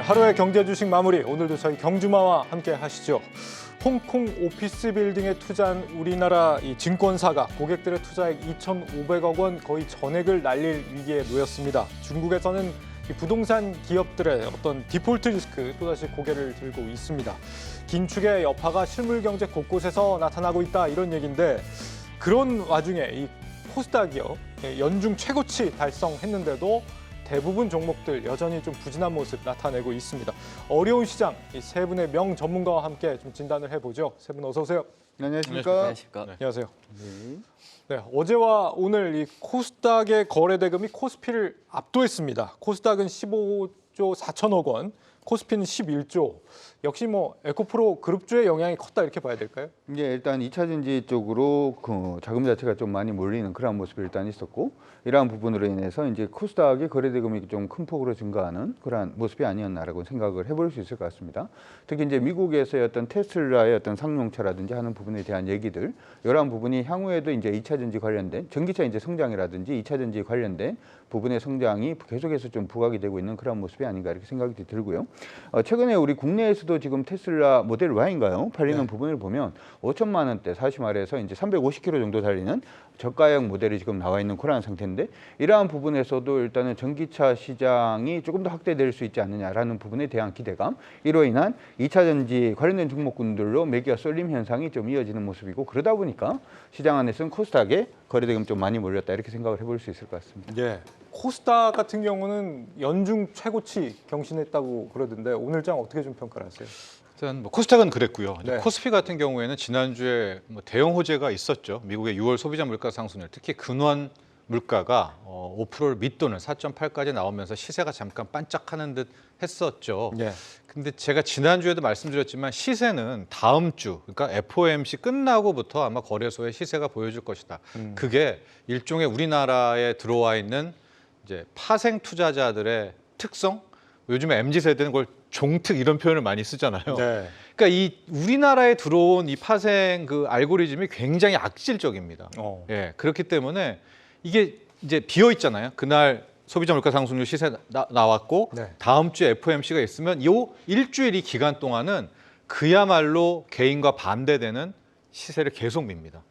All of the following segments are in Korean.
하루의 경제 주식 마무리, 오늘도 저희 경주마와 함께 하시죠. 홍콩 오피스 빌딩에 투자한 우리나라 이 증권사가 고객들의 투자액 2,500억 원 거의 전액을 날릴 위기에 놓였습니다. 중국에서는 이 부동산 기업들의 어떤 디폴트 리스크 또다시 고개를 들고 있습니다. 긴축의 여파가 실물 경제 곳곳에서 나타나고 있다, 이런 얘기인데, 그런 와중에 이 코스닥이요, 연중 최고치 달성했는데도 대부분 종목들 여전히 좀 부진한 모습 나타내고 있습니다. 어려운 시장, 이 세 분의 명 전문가와 함께 좀 진단을 해보죠. 세 분 어서 오세요. 안녕하십니까? 안녕하십니까? 네. 안녕하세요. 네, 어제와 오늘 이 코스닥의 거래 대금이 코스피를 압도했습니다. 코스닥은 15조 4천억 원, 코스피는 11조. 역시 뭐 에코프로 그룹주의 영향이 컸다, 이렇게 봐야 될까요? 이제 일단 2차 전지 쪽으로 그 자금 자체가 좀 많이 몰리는 그런 모습이 일단 있었고, 이러한 부분으로 인해서 이제 코스닥의 거래 대금이 좀 큰 폭으로 증가하는 그러한 모습이 아니었나라고 생각을 해볼 수 있을 것 같습니다. 특히 이제 미국에서의 어떤 테슬라의 어떤 상용차라든지 하는 부분에 대한 얘기들, 이러한 부분이 향후에도 이제 2차 전지 관련된 전기차 이제 성장이라든지 2차 전지 관련된 부분의 성장이 계속해서 좀 부각이 되고 있는 그런 모습이 아닌가, 이렇게 생각이 들고요. 최근에 우리 국내에서도 지금 테슬라 모델 Y인가요? 팔리는 부분을 보면 5천만 원대, 사실 말해서 이제 350km 정도 달리는 저가형 모델이 지금 나와 있는 그러한 상태인데, 이러한 부분에서도 일단은 전기차 시장이 조금 더 확대될 수 있지 않느냐라는 부분에 대한 기대감, 이로 인한 2차 전지 관련된 종목군들로 매기가 쏠림 현상이 좀 이어지는 모습이고, 그러다 보니까 시장 안에서는 코스닥에 거래대금 좀 많이 몰렸다, 이렇게 생각을 해볼 수 있을 것 같습니다. 예. 코스닥 같은 경우는 연중 최고치 경신했다고 그러던데, 오늘 장 어떻게 좀 평가를 하세요? 일단 뭐 코스닥은 그랬고요. 네. 코스피 같은 경우에는 지난주에 뭐 대형 호재가 있었죠. 미국의 6월 소비자 물가 상승률, 특히 근원 물가가 5%를 밑도는 4.8까지 나오면서 시세가 잠깐 반짝하는 듯 했었죠. 예. 근데 제가 지난주에도 말씀드렸지만 시세는 다음 주, 그러니까 FOMC 끝나고부터 아마 거래소의 시세가 보여줄 것이다. 그게 일종의 우리나라에 들어와 있는 이제 파생 투자자들의 특성, 요즘에 MZ세대는 그걸 종특 이런 표현을 많이 쓰잖아요. 네. 그러니까 이 우리나라에 들어온 이 파생 그 알고리즘이 굉장히 악질적입니다. 예, 그렇기 때문에 이게 이제 비어 있잖아요. 그날 소비자 물가 상승률 시세 나왔고, 네. 다음 주에 FOMC가 있으면 요 일주일 이 기간 동안은 그야말로 개인과 반대되는 시세를 계속 밉니다.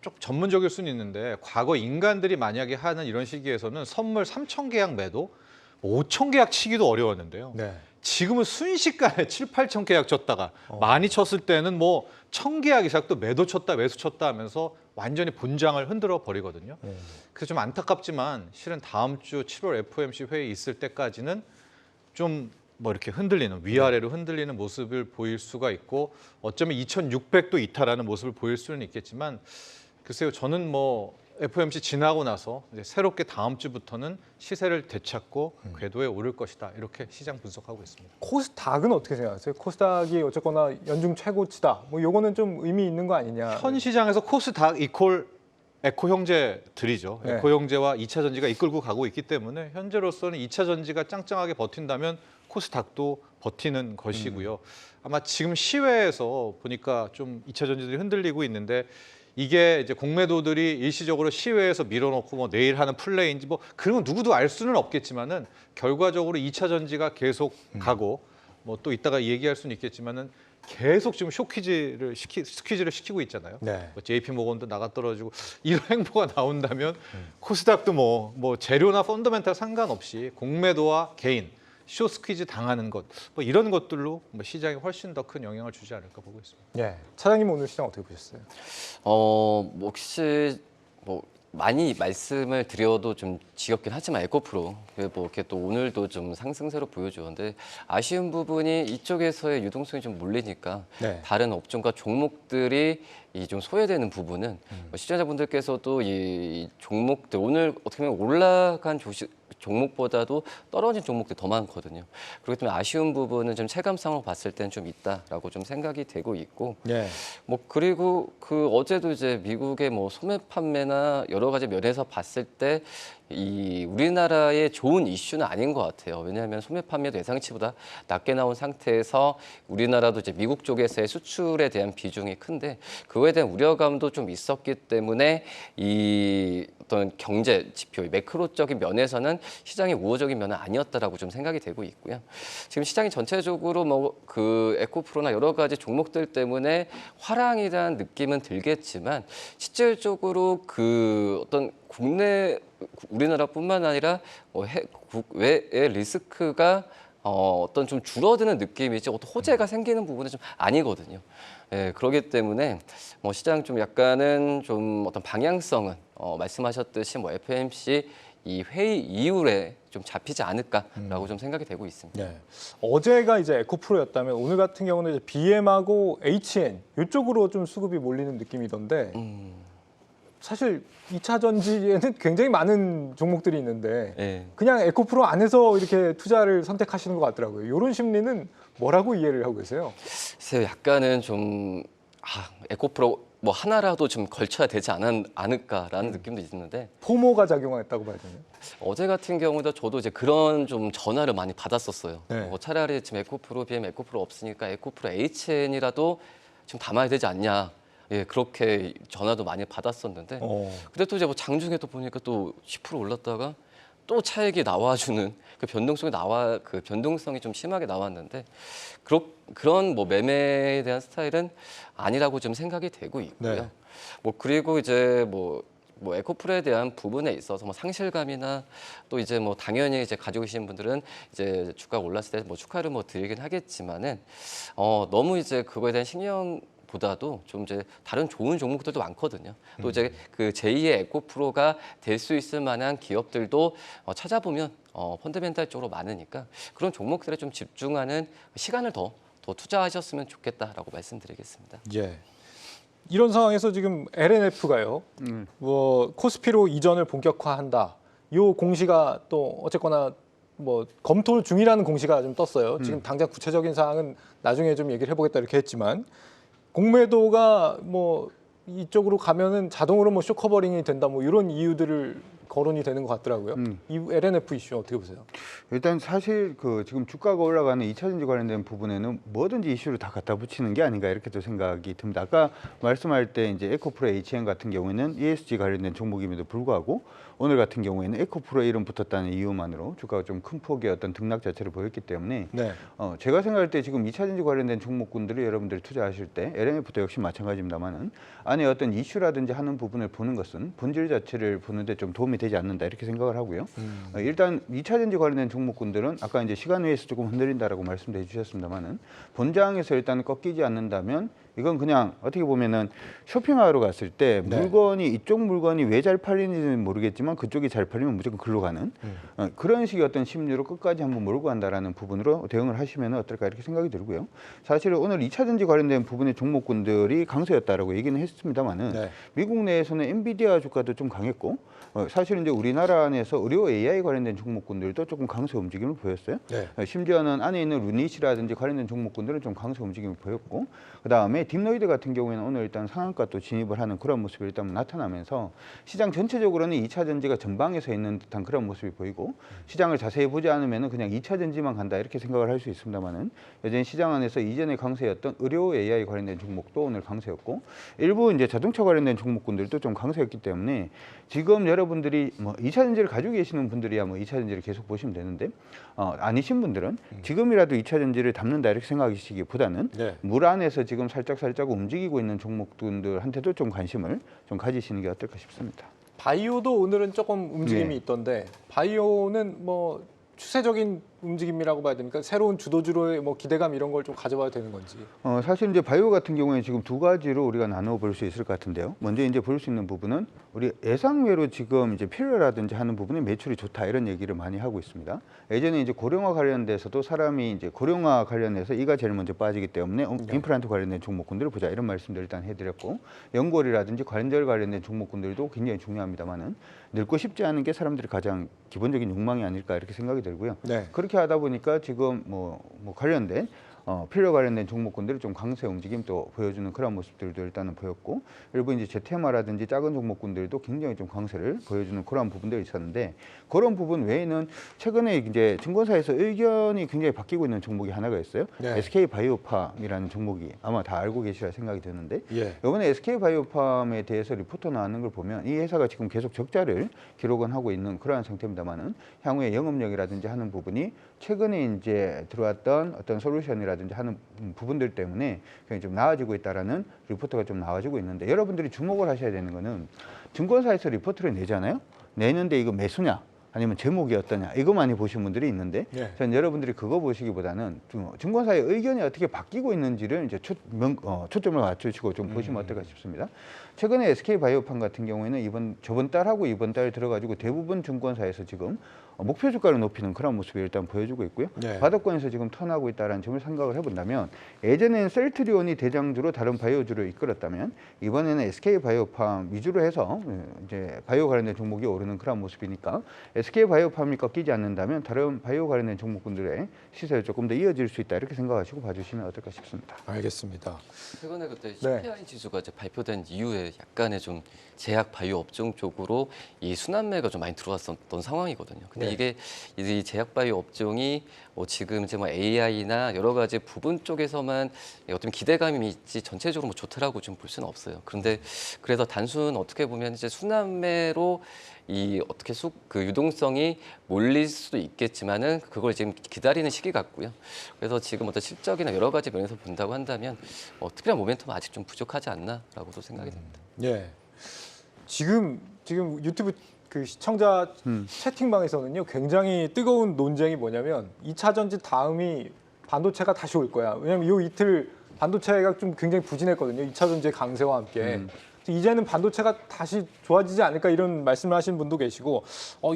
좀 전문적일 수는 있는데, 과거 인간들이 만약에 하는 이런 시기에서는 선물 3,000계약 매도, 5,000계약 치기도 어려웠는데요. 네. 지금은 순식간에 7, 8천 계약 쳤다가 많이 쳤을 때는 뭐 1,000계약 이상 또 매도 쳤다 매수 쳤다 하면서 완전히 본장을 흔들어 버리거든요. 그래서 좀 안타깝지만 실은 다음 주 7월 FOMC 회의 있을 때까지는 좀 뭐 이렇게 흔들리는, 위아래로 흔들리는 모습을 보일 수가 있고, 어쩌면 2,600도 이탈하는 모습을 보일 수는 있겠지만, 글쎄요, 저는 뭐 FOMC 지나고 나서 이제 새롭게 다음 주부터는 시세를 되찾고 궤도에 오를 것이다, 이렇게 시장 분석하고 있습니다. 코스닥은 어떻게 생각하세요? 코스닥이 어쨌거나 연중 최고치다, 뭐 요거는 좀 의미 있는 거 아니냐? 현 시장에서 코스닥 이퀄 에코 형제들이죠. 네. 에코 형제와 2차 전지가 이끌고 가고 있기 때문에 현재로서는 2차 전지가 짱짱하게 버틴다면 코스닥도 버티는 것이고요. 아마 지금 시외에서 보니까 좀 2차 전지들이 흔들리고 있는데, 이게 이제 공매도들이 일시적으로 시외에서 밀어놓고 뭐 내일 하는 플레이인지 뭐 그런 건 누구도 알 수는 없겠지만은, 결과적으로 2차 전지가 계속 가고, 뭐 또 이따가 얘기할 수는 있겠지만은 계속 지금 스퀴즈를 시키고 있잖아요. 네. 뭐 JP 모건도 나가 떨어지고, 이런 행보가 나온다면 코스닥도 뭐 재료나 펀더멘탈 상관없이 공매도와 개인 쇼 스퀴즈 당하는 것, 뭐 이런 것들로 뭐 시장에 훨씬 더 큰 영향을 주지 않을까 보고 있습니다. 예. 차장님 오늘 시장 어떻게 보셨어요? 뭐 혹시 뭐 많이 말씀을 드려도 좀 지겹긴 하지만 에코프로 뭐 이렇게 또 오늘도 좀 상승세로 보여주는데, 아쉬운 부분이 이쪽에서의 유동성이 좀 몰리니까 네. 다른 업종과 종목들이 이 좀 소외되는 부분은 뭐 시청자분들께서도 이 종목들 오늘 어떻게 보면 올라간 종목보다도 떨어진 종목들이 더 많거든요. 그렇기 때문에 아쉬운 부분은 좀 체감상으로 봤을 때는 좀 있다라고 좀 생각이 되고 있고, 예. 뭐 그리고 그 어제도 이제 미국의 뭐 소매 판매나 여러 가지 면에서 봤을 때 이 우리나라의 좋은 이슈는 아닌 것 같아요. 왜냐하면 소매 판매도 예상치보다 낮게 나온 상태에서 우리나라도 이제 미국 쪽에서의 수출에 대한 비중이 큰데 그거에 대한 우려감도 좀 있었기 때문에 이 어떤 경제 지표, 매크로적인 면에서는 시장이 우호적인 면은 아니었다라고 좀 생각이 되고 있고요. 지금 시장이 전체적으로 뭐 그 에코프로나 여러 가지 종목들 때문에 화랑이라는 느낌은 들겠지만 실질적으로 그 어떤 국내 우리나라뿐만 아니라 뭐 국외의 리스크가 어떤 좀 줄어드는 느낌이지 어떤 호재가 생기는 부분은 좀 아니거든요. 예, 그렇기 때문에 뭐 시장 좀 약간은 좀 어떤 방향성은 말씀하셨듯이 뭐 FOMC 이 회의 이후에 좀 잡히지 않을까라고 좀 생각이 되고 있습니다. 네. 어제가 이제 에코프로였다면 오늘 같은 경우는 이제 BM하고 HN 이쪽으로 좀 수급이 몰리는 느낌이던데 사실 2차 전지에는 굉장히 많은 종목들이 있는데 예. 그냥 에코프로 안에서 이렇게 투자를 선택하시는 것 같더라고요. 이런 심리는 뭐라고 이해를 하고 계세요? 글쎄요, 약간은 좀 에코프로 뭐 하나라도 좀 걸쳐야 되지 않을까라는 느낌도 있는데 포모가 작용했다고 봐야 되나요? 어제 같은 경우도 저도 이제 그런 좀 전화를 많이 받았었어요. 네. 차라리 지금 에코프로, BM 에코프로 없으니까 에코프로 HN이라도 좀 담아야 되지 않냐. 예, 그렇게 전화도 많이 받았었는데 근데 또 이제 뭐 장중에 또 보니까 또 10% 올랐다가 또 차익이 나와주는 그 변동성이 좀 심하게 나왔는데 그런 뭐 매매에 대한 스타일은 아니라고 좀 생각이 되고 있고요. 네. 뭐 그리고 이제 뭐 에코프로에 대한 부분에 있어서 뭐 상실감이나 또 이제 뭐 당연히 이제 가지고 계신 분들은 이제 주가가 올랐을 때 뭐 축하를 뭐 드리긴 하겠지만은 너무 이제 그거에 대한 신경보다도 좀 이제 다른 좋은 종목들도 많거든요. 또 이제 그 제2의 에코프로가 될 수 있을 만한 기업들도 찾아보면 펀더멘탈 쪽으로 많으니까 그런 종목들에 좀 집중하는 시간을 더 투자하셨으면 좋겠다라고 말씀드리겠습니다. 예. 이런 상황에서 지금 LNF가요. 뭐 코스피로 이전을 본격화한다. 이 공시가 또 어쨌거나 뭐 검토 중이라는 공시가 좀 떴어요. 지금 당장 구체적인 사항은 나중에 좀 얘기를 해보겠다 이렇게 했지만 공매도가 뭐 이쪽으로 가면은 자동으로 뭐 쇼커버링이 된다 뭐 이런 이유들을 거론이 되는 것 같더라고요. 이 LNF 이슈 어떻게 보세요? 일단 사실 그 지금 주가가 올라가는 2차 전지 관련된 부분에는 뭐든지 이슈를 다 갖다 붙이는 게 아닌가 이렇게 또 생각이 듭니다. 아까 말씀할 때 이제 에코프로 HN 같은 경우에는 ESG 관련된 종목임에도 불구하고 오늘 같은 경우에는 에코프로에 이름 붙었다는 이유만으로 주가가 좀 큰 폭의 어떤 등락 자체를 보였기 때문에 네. 제가 생각할 때 지금 2차 전지 관련된 종목군들이 여러분들이 투자하실 때 LNF도 역시 마찬가지입니다만은 안에 어떤 이슈라든지 하는 부분을 보는 것은 본질 자체를 보는데 좀 도움이 되지 않는다 이렇게 생각을 하고요. 일단 2차 전지 관련된 종목군들은 아까 이제 시간 외에서 조금 흔들린다라고 말씀해 주셨습니다만은 본장에서 일단 꺾이지 않는다면 이건 그냥 어떻게 보면은 쇼핑하러 갔을 때 네. 물건이 이쪽 물건이 왜 잘 팔리는지는 모르겠지만 그쪽이 잘 팔리면 무조건 글로 가는 그런 식의 어떤 심리로 끝까지 한번 몰고 간다라는 부분으로 대응을 하시면 어떨까 이렇게 생각이 들고요. 사실은 오늘 2차 전지 관련된 부분의 종목군들이 강세였다라고 얘기는 했습니다만은 네. 미국 내에서는 엔비디아 주가도 좀 강했고 사실은 이제 우리나라 안에서 의료 AI 관련된 종목군들도 조금 강세 움직임을 보였어요. 네. 심지어는 안에 있는 루닛이라든지 관련된 종목군들은 좀 강세 움직임을 보였고 그다음에 딥노이드 같은 경우에는 오늘 일단 상한가 또 진입을 하는 그런 모습이 일단 나타나면서 시장 전체적으로는 2차 전지가 전방에서 있는 듯한 그런 모습이 보이고 시장을 자세히 보지 않으면 그냥 2차 전지만 간다 이렇게 생각을 할 수 있습니다만은 여전히 시장 안에서 이전에 강세였던 의료 AI 관련된 종목도 오늘 강세였고 일부 이제 자동차 관련된 종목군들도 좀 강세였기 때문에 지금 여러분들이 뭐 2차 전지를 가지고 계시는 분들이야 뭐 2차 전지를 계속 보시면 되는데 아니신 분들은 지금이라도 2차 전지를 담는다 이렇게 생각하시기보다는 네. 물 안에서 지금 살짝 움직이고 있는 종목들한테도 좀 관심을 좀 가지시는 게 어떨까 싶습니다. 바이오도 오늘은 조금 움직임이 네. 있던데 바이오는 뭐 추세적인 움직임이라고 봐야 됩니까? 새로운 주도주로의 뭐 기대감 이런 걸 좀 가져봐야 되는 건지. 사실 이제 바이오 같은 경우에 지금 두 가지로 우리가 나눠 볼 수 있을 것 같은데요. 먼저 이제 볼 수 있는 부분은 우리 예상외로 지금 이제 필요라든지 하는 부분에 매출이 좋다 이런 얘기를 많이 하고 있습니다. 예전에 이제 고령화 관련돼서도 사람이 이제 고령화 관련해서 이가 제일 먼저 빠지기 때문에 임플란트 관련된 종목군들을 보자 이런 말씀들 일단 해드렸고 연골이라든지 관절 관련된 종목군들도 굉장히 중요합니다만은 늙고 싶지 않은 게 사람들이 가장 기본적인 욕망이 아닐까 이렇게 생각이 들고요. 네. 그렇게 하다 보니까 지금 뭐 관련된 필러 관련된 종목군들이 좀 강세 움직임도 보여주는 그런 모습들도 일단은 보였고, 일부 이제 제테마라든지 작은 종목군들도 굉장히 좀 강세를 보여주는 그런 부분들이 있었는데, 그런 부분 외에는 최근에 이제 증권사에서 의견이 굉장히 바뀌고 있는 종목이 하나가 있어요. 네. SK 바이오팜이라는 종목이 아마 다 알고 계시라 생각이 드는데, 예. 이번에 SK 바이오팜에 대해서 리포터 나왔는 걸 보면 이 회사가 지금 계속 적자를 기록은 하고 있는 그러한 상태입니다만은, 향후에 영업력이라든지 하는 부분이 최근에 이제 들어왔던 어떤 솔루션이라든지 하는 부분들 때문에 굉장히 좀 나아지고 있다라는 리포트가 좀 나와지고 있는데, 여러분들이 주목을 하셔야 되는 거는 증권사에서 리포트를 내잖아요. 내는데 이거 매수냐 아니면 제목이 어떠냐 이거 많이 보신 분들이 있는데, 네. 전 여러분들이 그거 보시기보다는 좀 증권사의 의견이 어떻게 바뀌고 있는지를 이제 초점을 맞추시고 좀 보시면 어떨까 싶습니다. 최근에 SK 바이오팜 같은 경우에는 저번 달하고 이번 달 들어가지고 대부분 증권사에서 지금 목표 주가를 높이는 그런 모습이 일단 보여주고 있고요. 네. 바닥권에서 지금 턴하고 있다는 점을 생각을 해본다면, 예전에는 셀트리온이 대장주로 다른 바이오주를 이끌었다면 이번에는 SK 바이오팜 위주로 해서 이제 바이오 관련된 종목이 오르는 그런 모습이니까, SK 바이오팜이 꺾이지 않는다면 다른 바이오 관련된 종목군들의 시세를 조금 더 이어질 수 있다 이렇게 생각하시고 봐주시면 어떨까 싶습니다. 알겠습니다. 최근에 그때 네. CPI 지수가 이제 발표된 이후에 약간의 좀 제약 바이오 업종 쪽으로 이 순환매가 좀 많이 들어왔었던 상황이거든요. 근데 네. 이게 이 제약 바이오 업종이 지금 이제 뭐 AI나 여러 가지 부분 쪽에서만 어떤 기대감이 있지 전체적으로 뭐 좋다라고 좀 볼 수는 없어요. 그런데 그래서 단순 어떻게 보면 이제 순환매로 이 어떻게 그 유동성이 몰릴 수도 있겠지만은 그걸 지금 기다리는 시기 같고요. 그래서 지금 어떤 실적이나 여러 가지 면에서 본다고 한다면 특별한 모멘텀은 아직 좀 부족하지 않나라고도 생각이 됩니다. 예. 지금 유튜브 그 시청자 채팅방에서는요, 굉장히 뜨거운 논쟁이 뭐냐면 2차 전지 다음이 반도체가 다시 올 거야. 왜냐면 요 이틀 반도체가 좀 굉장히 부진했거든요. 2차 전지 강세와 함께. 이제는 반도체가 다시 좋아지지 않을까 이런 말씀을 하시는 분도 계시고,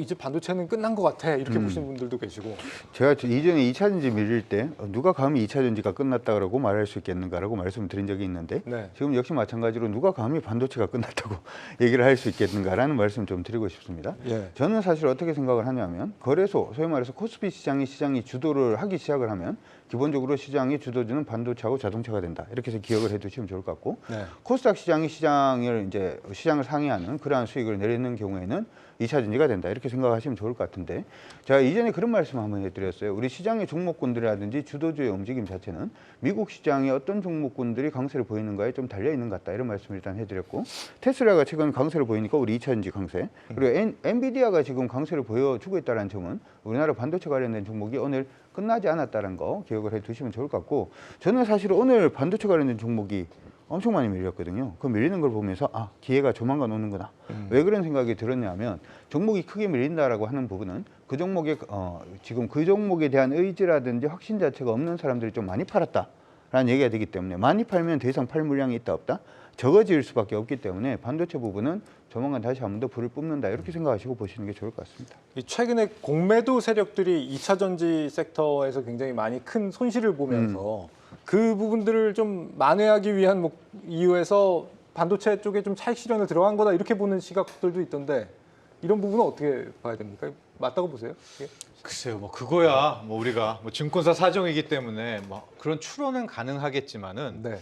이제 반도체는 끝난 것 같아 이렇게 보시는 분들도 계시고. 제가 이전에 2차 전지 밀릴 때 누가 감히 2차 전지가 끝났다고 말할 수 있겠는가라고 말씀을 드린 적이 있는데, 네. 지금 역시 마찬가지로 누가 감히 반도체가 끝났다고 얘기를 할 수 있겠는가라는 말씀을 좀 드리고 싶습니다. 예. 저는 사실 어떻게 생각을 하냐면, 거래소, 소위 말해서 코스피 시장이 주도를 하기 시작을 하면 기본적으로 시장의 주도주는 반도체하고 자동차가 된다 이렇게 해서 기억을 해두시면 좋을 것 같고, 네. 코스닥 시장이 시장을 상회하는 그러한 수익을 내리는 경우에는 2차 전지가 된다 이렇게 생각하시면 좋을 것 같은데, 제가 이전에 그런 말씀 한번 해드렸어요. 우리 시장의 종목군들이라든지 주도주의 움직임 자체는 미국 시장의 어떤 종목군들이 강세를 보이는가에 좀 달려 있는 것 같다 이런 말씀을 일단 해드렸고, 테슬라가 최근 강세를 보이니까 우리 2차 전지 강세, 그리고 엔비디아가 지금 강세를 보여주고 있다는 점은 우리나라 반도체 관련된 종목이 오늘 끝나지 않았다는 거 기억을 해두시면 좋을 것 같고, 저는 사실 오늘 반도체 관련된 종목이 엄청 많이 밀렸거든요. 그 밀리는 걸 보면서 기회가 조만간 오는구나. 왜 그런 생각이 들었냐면, 종목이 크게 밀린다라고 하는 부분은 그 종목에 지금 그 종목에 대한 의지라든지 확신 자체가 없는 사람들이 좀 많이 팔았다라는 얘기가 되기 때문에, 많이 팔면 더 이상 팔 물량이 있다 없다 적어질 수밖에 없기 때문에 반도체 부분은 조만간 다시 한 번 더 불을 뿜는다 이렇게 생각하시고 보시는 게 좋을 것 같습니다. 최근에 공매도 세력들이 2차 전지 섹터에서 굉장히 많이 큰 손실을 보면서 그 부분들을 좀 만회하기 위한 이유에서 반도체 쪽에 좀 차익 실현을 들어간 거다 이렇게 보는 시각들도 있던데, 이런 부분은 어떻게 봐야 됩니까? 맞다고 보세요? 예? 글쎄요, 그거야 우리가 증권사 사정이기 때문에 그런 추론은 가능하겠지만은 네.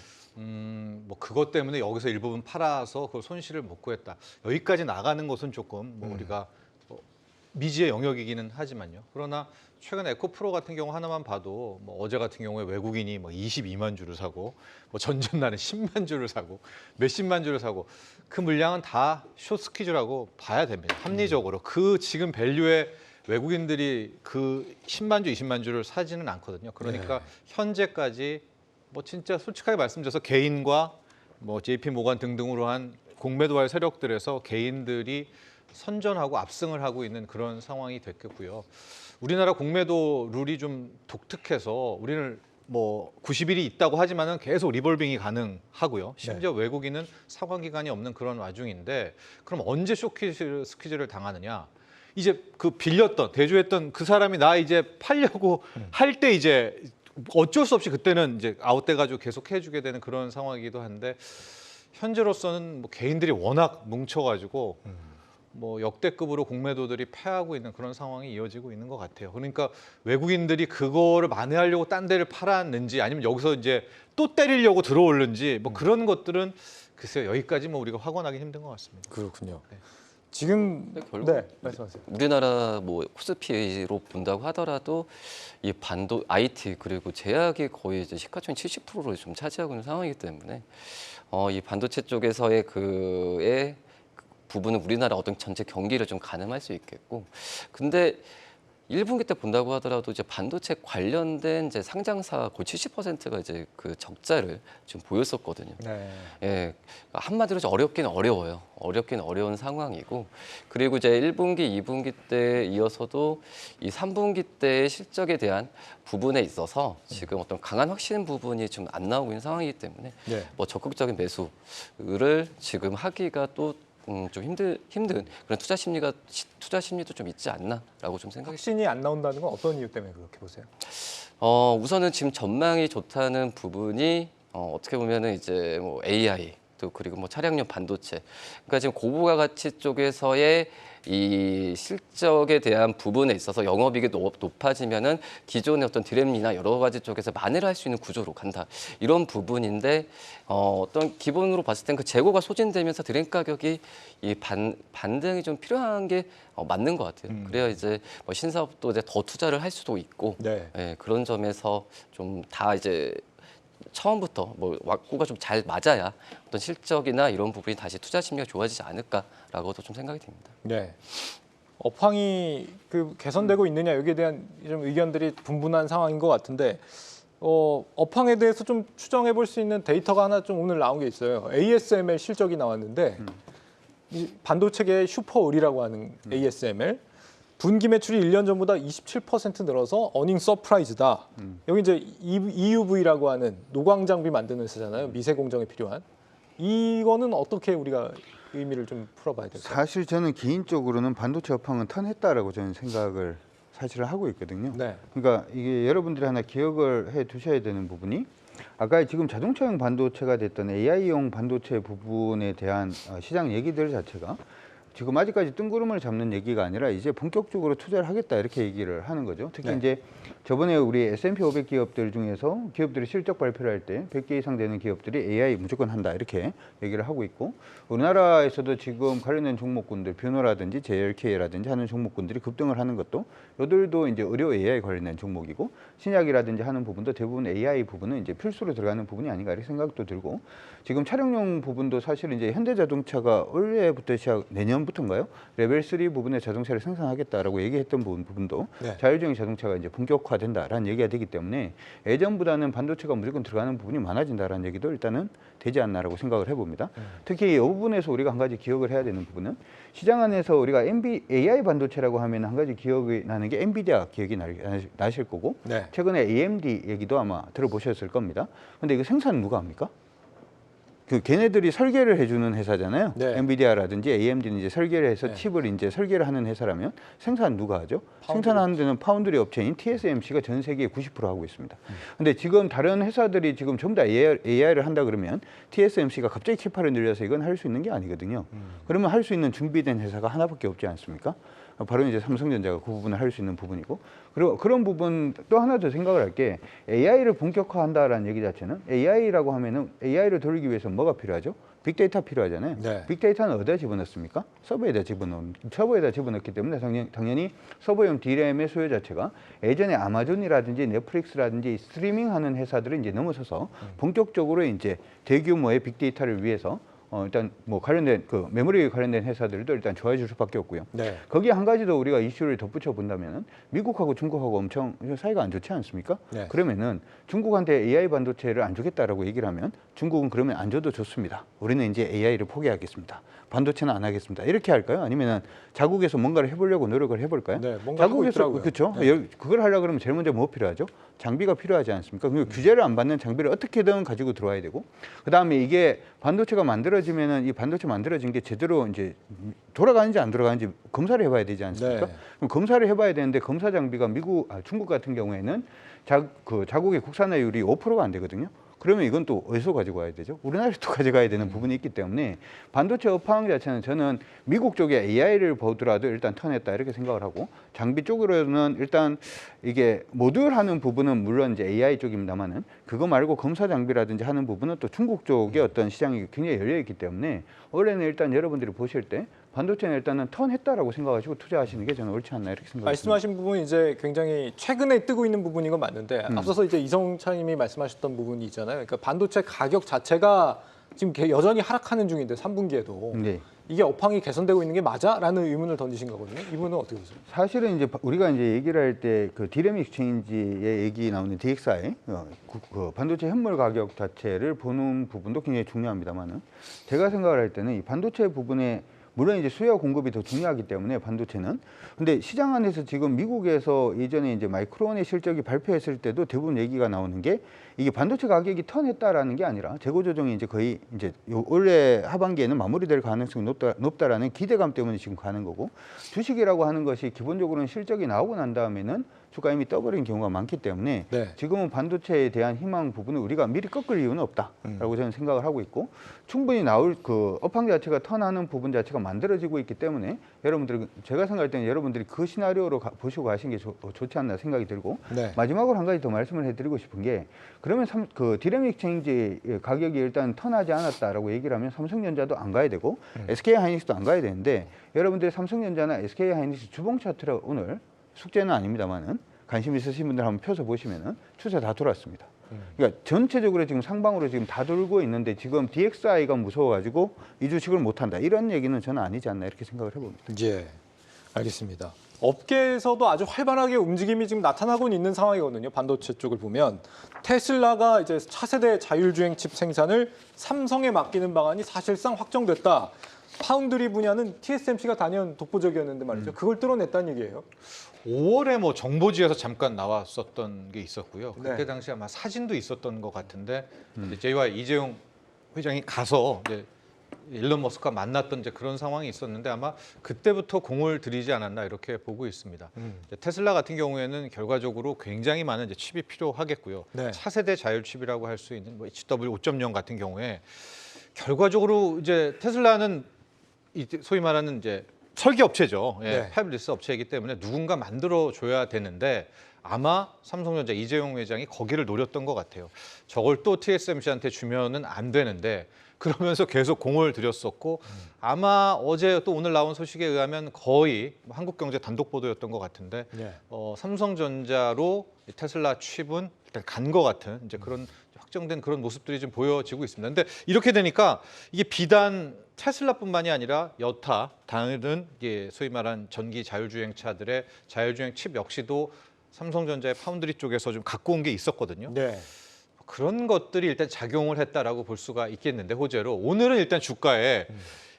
그것 때문에 여기서 일부분 팔아서 그 손실을 못 구했다. 여기까지 나가는 것은 조금 우리가 미지의 영역이기는 하지만요. 그러나 최근 에코프로 같은 경우 하나만 봐도 어제 같은 경우에 외국인이 22만 주를 사고 전전날은 10만 주를 사고 몇십만 주를 사고, 그 물량은 다 숏스퀴즈라고 봐야 됩니다. 합리적으로 그 지금 밸류에 외국인들이 그 10만 주, 20만 주를 사지는 않거든요. 그러니까 현재까지 진짜 솔직하게 말씀드려서 개인과 JP 모간 등등으로 한 공매도할 세력들에서 개인들이 선전하고 압승을 하고 있는 그런 상황이 됐겠고요. 우리나라 공매도 룰이 좀 독특해서 우리는 90일이 있다고 하지만은 계속 리볼빙이 가능하고요. 심지어 외국인은 사과 기간이 없는 그런 와중인데, 그럼 언제 스퀴즈를 당하느냐? 이제 그 빌렸던 대주했던 그 사람이 나 이제 팔려고 할 때 이제 어쩔 수 없이 그때는 이제 아웃돼 가지고 계속 해주게 되는 그런 상황이기도 한데, 현재로서는 개인들이 워낙 뭉쳐가지고 뭐 역대급으로 공매도들이 패하고 있는 그런 상황이 이어지고 있는 것 같아요. 그러니까 외국인들이 그거를 만회하려고 딴 데를 팔았는지 아니면 여기서 이제 또 때리려고 들어올는지 뭐 그런 것들은 글쎄요, 여기까지 뭐 우리가 확언하기 힘든 것 같습니다. 그렇군요. 네. 지금 근데 결국 네, 말씀하세요. 우리나라 뭐 코스피로 본다고 하더라도 이 IT 그리고 제약이 거의 이제 시가총액 70%를 좀 차지하고 있는 상황이기 때문에 이 반도체 쪽에서의 그의 부분은 우리나라 어떤 전체 경기를 좀 가늠할 수 있겠고, 근데 1분기 때 본다고 하더라도 이제 반도체 관련된 이제 상장사 거의 70%가 이제 그 적자를 좀 보였었거든요. 네. 예, 한마디로 어렵긴 어려워요. 어렵긴 어려운 상황이고, 그리고 이제 1분기, 2분기 때 이어서도 이 3분기 때의 실적에 대한 부분에 있어서 지금 어떤 강한 확신 부분이 좀 안 나오고 있는 상황이기 때문에 네. 뭐 적극적인 매수를 지금 하기가 또 좀 힘든 그런 투자 심리도 좀 있지 않나라고 좀 생각이. 확신이 안 나온다는 건 어떤 이유 때문에 그렇게 보세요? 우선은 지금 전망이 좋다는 부분이 어떻게 보면은 이제 뭐 AI 또 그리고 뭐 차량용 반도체, 그러니까 지금 고부가 가치 쪽에서의 이 실적에 대한 부분에 있어서 영업이익이 높아지면은 기존의 어떤 드램이나 여러 가지 쪽에서 만회를 할 수 있는 구조로 간다, 이런 부분인데 어떤 기본으로 봤을 땐 그 재고가 소진되면서 드램 가격이 이 반등이 좀 필요한 게 맞는 것 같아요. 그래야 이제 뭐 신사업도 이제 더 투자를 할 수도 있고, 네. 예, 그런 점에서 좀 다 이제 처음부터 뭐 왁구가 좀 잘 맞아야 어떤 실적이나 이런 부분이 다시 투자 심리가 좋아지지 않을까라고도 좀 생각이 듭니다. 네. 업황이 그 개선되고 있느냐 여기에 대한 좀 의견들이 분분한 상황인 것 같은데 업황에 대해서 좀 추정해 볼 수 있는 데이터가 하나 좀 오늘 나온 게 있어요. ASML 실적이 나왔는데 이 반도체계의 슈퍼을이라고 하는 ASML 분기 매출이 1년 전보다 27% 늘어서 어닝 서프라이즈다. 여기 이제 EUV라고 하는 노광 장비 만드는 회사잖아요. 미세 공정에 필요한. 이거는 어떻게 우리가 의미를 좀 풀어봐야 될까요? 사실 저는 개인적으로는 반도체 업황은 턴했다라고 저는 생각을 사실은 하고 있거든요. 네. 그러니까 이게 여러분들이 하나 기억을 해 두셔야 되는 부분이, 아까 지금 자동차용 반도체가 됐던 AI용 반도체 부분에 대한 시장 얘기들 자체가 지금 아직까지 뜬구름을 잡는 얘기가 아니라 이제 본격적으로 투자를 하겠다 이렇게 얘기를 하는 거죠. 특히 네. 이제 저번에 우리 S&P 500 기업들 중에서 기업들이 실적 발표를 할 때 100개 이상 되는 기업들이 AI 무조건 한다 이렇게 얘기를 하고 있고, 우리나라에서도 지금 관련된 종목군들 뷰노라든지 JLK라든지 하는 종목군들이 급등을 하는 것도 요들도 이제 의료 AI 관련된 종목이고, 신약이라든지 하는 부분도 대부분 AI 부분은 이제 필수로 들어가는 부분이 아닌가 이렇게 생각도 들고, 지금 차량용 부분도 사실 이제 현대자동차가 올해부터 내년부터인가요? 레벨 3 부분의 자동차를 생산하겠다라고 얘기했던 부분도 네. 자율주행 자동차가 이제 본격화된다라는 얘기가 되기 때문에 예전보다는 반도체가 무조건 들어가는 부분이 많아진다라는 얘기도 일단은 되지 않나라고 생각을 해봅니다. 특히 이 부분에서 우리가 한 가지 기억을 해야 되는 부분은, 시장 안에서 우리가 AI 반도체라고 하면 한 가지 기억이 나는 게 엔비디아 기억이 나실 거고, 네. 최근에 AMD 얘기도 아마 들어보셨을 겁니다. 근데 이거 생산 누가 합니까? 그 걔네들이 설계를 해주는 회사잖아요. 네. 엔비디아라든지 AMD는 이제 설계를 해서 네. 칩을 이제 설계를 하는 회사라면 생산 누가 하죠? 파운드리 생산하는 데는 파운드리 업체인 TSMC가 전 세계에 90% 하고 있습니다. 근데 지금 다른 회사들이 지금 전부 다 AI를 한다 그러면 TSMC가 갑자기 캐파를 늘려서 이건 할 수 있는 게 아니거든요. 그러면 할 수 있는 준비된 회사가 하나밖에 없지 않습니까? 바로 이제 삼성전자가 그 부분을 할 수 있는 부분이고, 그리고 그런 부분 또 하나 더 생각을 할 게, AI를 본격화한다라는 얘기 자체는, AI라고 하면은 AI를 돌리기 위해서 뭐가 필요하죠? 빅데이터 필요하잖아요. 네. 빅데이터는 어디다 집어넣습니까? 서버에다 집어넣기 때문에 당연히 서버용 D램의 수요 자체가 예전에 아마존이라든지 넷플릭스라든지 스트리밍하는 회사들을 이제 넘어서서 본격적으로 이제 대규모의 빅데이터를 위해서 일단 뭐 관련된 그 메모리 관련된 회사들도 일단 좋아질 수밖에 없고요. 네. 거기에 한 가지 더 우리가 이슈를 덧붙여 본다면은, 미국하고 중국하고 엄청 사이가 안 좋지 않습니까? 네. 그러면은 중국한테 AI 반도체를 안 주겠다라고 얘기를 하면 중국은 그러면 안 줘도 좋습니다. 우리는 이제 AI를 포기하겠습니다. 반도체는 안 하겠습니다. 이렇게 할까요? 아니면은 자국에서 뭔가를 해보려고 노력을 해볼까요? 네, 뭔가 하고 있더라고요. 그렇죠. 네. 그걸 하려고 그러면 제일 먼저 뭐 필요하죠? 장비가 필요하지 않습니까? 그리고 규제를 안 받는 장비를 어떻게든 가지고 들어와야 되고, 그 다음에 이게 반도체가 만들어지면은 이 반도체 만들어진 게 제대로 이제 돌아가는지 안 돌아가는지 검사를 해봐야 되지 않습니까? 네. 그럼 검사를 해봐야 되는데 검사 장비가 중국 같은 경우에는 자국의 국산화율이 5%가 안 되거든요. 그러면 이건 또 어디서 가지고 와야 되죠? 우리나라에서 또 가져가야 되는 부분이 있기 때문에 반도체 업황 자체는 저는 미국 쪽에 AI를 보더라도 일단 턴했다 이렇게 생각을 하고, 장비 쪽으로는 일단 이게 모듈 하는 부분은 물론 이제 AI 쪽입니다만은 그거 말고 검사 장비라든지 하는 부분은 또 중국 쪽의 어떤 시장이 굉장히 열려 있기 때문에 원래는 일단 여러분들이 보실 때 반도체는 일단은 턴했다라고 생각하시고 투자하시는 게 저는 옳지 않나 이렇게 생각합니다. 말씀하신 부분이 이제 굉장히 최근에 뜨고 있는 부분인 건 맞는데 앞서서 이제 이성차님이 말씀하셨던 부분이 있잖아요. 그러니까 반도체 가격 자체가 지금 여전히 하락하는 중인데 3분기에도 네. 이게 업황이 개선되고 있는 게 맞아?라는 의문을 던지신 거거든요. 이분은 어떻게 보세요? 사실은 이제 우리가 이제 얘기를 할 때 그 디램 익스체인지의 얘기 나오는 DXI 그 반도체 현물 가격 자체를 보는 부분도 굉장히 중요합니다만은 제가 생각을 할 때는 이 반도체 부분에 물론 이제 수요 공급이 더 중요하기 때문에 반도체는, 근데 시장 안에서 지금 미국에서 예전에 이제 마이크론의 실적이 발표했을 때도 대부분 얘기가 나오는 게 이게 반도체 가격이 턴했다라는 게 아니라 재고 조정이 이제 거의 이제 올해 하반기에는 마무리될 가능성이 높다라는 기대감 때문에 지금 가는 거고, 주식이라고 하는 것이 기본적으로는 실적이 나오고 난 다음에는 주가 이미 떠버린 경우가 많기 때문에 네. 지금은 반도체에 대한 희망 부분을 우리가 미리 꺾을 이유는 없다라고 저는 생각을 하고 있고, 충분히 나올 그 업황 자체가 턴하는 부분 자체가 만들어지고 있기 때문에 여러분들, 제가 생각할 때는 여러분들이 그 시나리오로 보시고 가시는 게 좋지 않나 생각이 들고, 네. 마지막으로 한 가지 더 말씀을 해드리고 싶은 게, 그러면 그 디램 익스체인지 가격이 일단 턴하지 않았다라고 얘기를 하면 삼성전자도 안 가야 되고 SK 하이닉스도 안 가야 되는데, 여러분들이 삼성전자나 SK 하이닉스 주봉 차트를 오늘 숙제는 아닙니다만은 관심 있으신 분들 한번 펴서 보시면은 추세 다 돌았습니다. 그러니까 전체적으로 지금 상방으로 지금 다 돌고 있는데 지금 DXI가 무서워가지고 이 주식을 못한다 이런 얘기는 저는 아니지 않나 이렇게 생각을 해봅니다. 예, 알겠습니다. 업계에서도 아주 활발하게 움직임이 지금 나타나고 있는 상황이거든요. 반도체 쪽을 보면 테슬라가 이제 차세대 자율주행 칩 생산을 삼성에 맡기는 방안이 사실상 확정됐다. 파운드리 분야는 TSMC가 단연 독보적이었는데 말이죠. 그걸 뚫어냈다는 얘기예요. 5월에 뭐 정보지에서 잠깐 나왔었던 게 있었고요. 그때 네. 당시 아마 사진도 있었던 것 같은데 이제 JY 이재용 회장이 가서 이제 일론 머스크가 만났던 이제 그런 상황이 있었는데 아마 그때부터 공을 들이지 않았나 이렇게 보고 있습니다. 이제 테슬라 같은 경우에는 결과적으로 굉장히 많은 이제 칩이 필요하겠고요. 네. 차세대 자율칩이라고 할 수 있는 뭐 HW 5.0 같은 경우에 결과적으로 이제 테슬라는 소위 말하는 이제 설계 업체죠. 예, 네. 파이브리스 업체이기 때문에 누군가 만들어 줘야 되는데 아마 삼성전자 이재용 회장이 거기를 노렸던 것 같아요. 저걸 또 TSMC한테 주면은 안 되는데 그러면서 계속 공을 들였었고 아마 어제 또 오늘 나온 소식에 의하면 거의 한국경제 단독 보도였던 것 같은데 네. 삼성전자로 이 테슬라 칩은 일단 간 것 같은 이제 그런 확정된 그런 모습들이 좀 보여지고 있습니다. 근데 이렇게 되니까 이게 비단 테슬라뿐만이 아니라 여타 다른 소위 말한 전기 자율주행차들의 자율주행 칩 역시도 삼성전자의 파운드리 쪽에서 좀 갖고 온 게 있었거든요. 네. 그런 것들이 일단 작용을 했다라고 볼 수가 있겠는데 호재로 오늘은 일단 주가에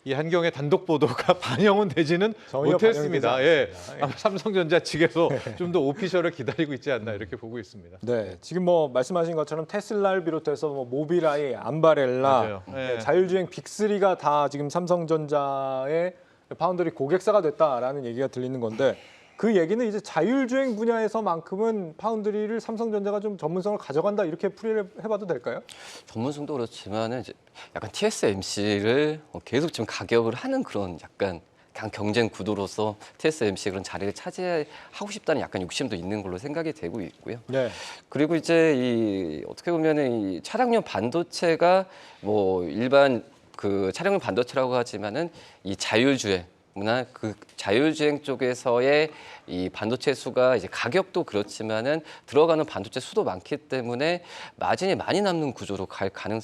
이 한경의 단독 보도가 반영은 되지는 전혀 못했습니다. 반영되지 예, 않았습니다. 아마 삼성전자 측에서 좀 더 오피셜을 기다리고 있지 않나 이렇게 보고 있습니다. 네, 지금 뭐 말씀하신 것처럼 테슬라를 비롯해서 뭐 모빌아이, 암바렐라, 맞아요. 네, 예. 자율주행 빅3가 다 지금 삼성전자의 파운드리 고객사가 됐다라는 얘기가 들리는 건데 그 얘기는 이제 자율주행 분야에서만큼은 파운드리를 삼성전자가 좀 전문성을 가져간다 이렇게 풀이를 해봐도 될까요? 전문성도 그렇지만은 이제 약간 TSMC를 계속 지금 가격을 하는 그런 약간 경쟁 구도로서 TSMC 그런 자리를 차지하고 싶다는 약간 욕심도 있는 걸로 생각이 되고 있고요. 네. 그리고 이제 이 어떻게 보면은 이 차량용 반도체가 뭐 일반 그 차량용 반도체라고 하지만은 이 자율주행 나 그 자율주행 쪽에서의 이 반도체 수가 이제 가격도 그렇지만은 들어가는 반도체 수도 많기 때문에 마진이 많이 남는 구조로 가는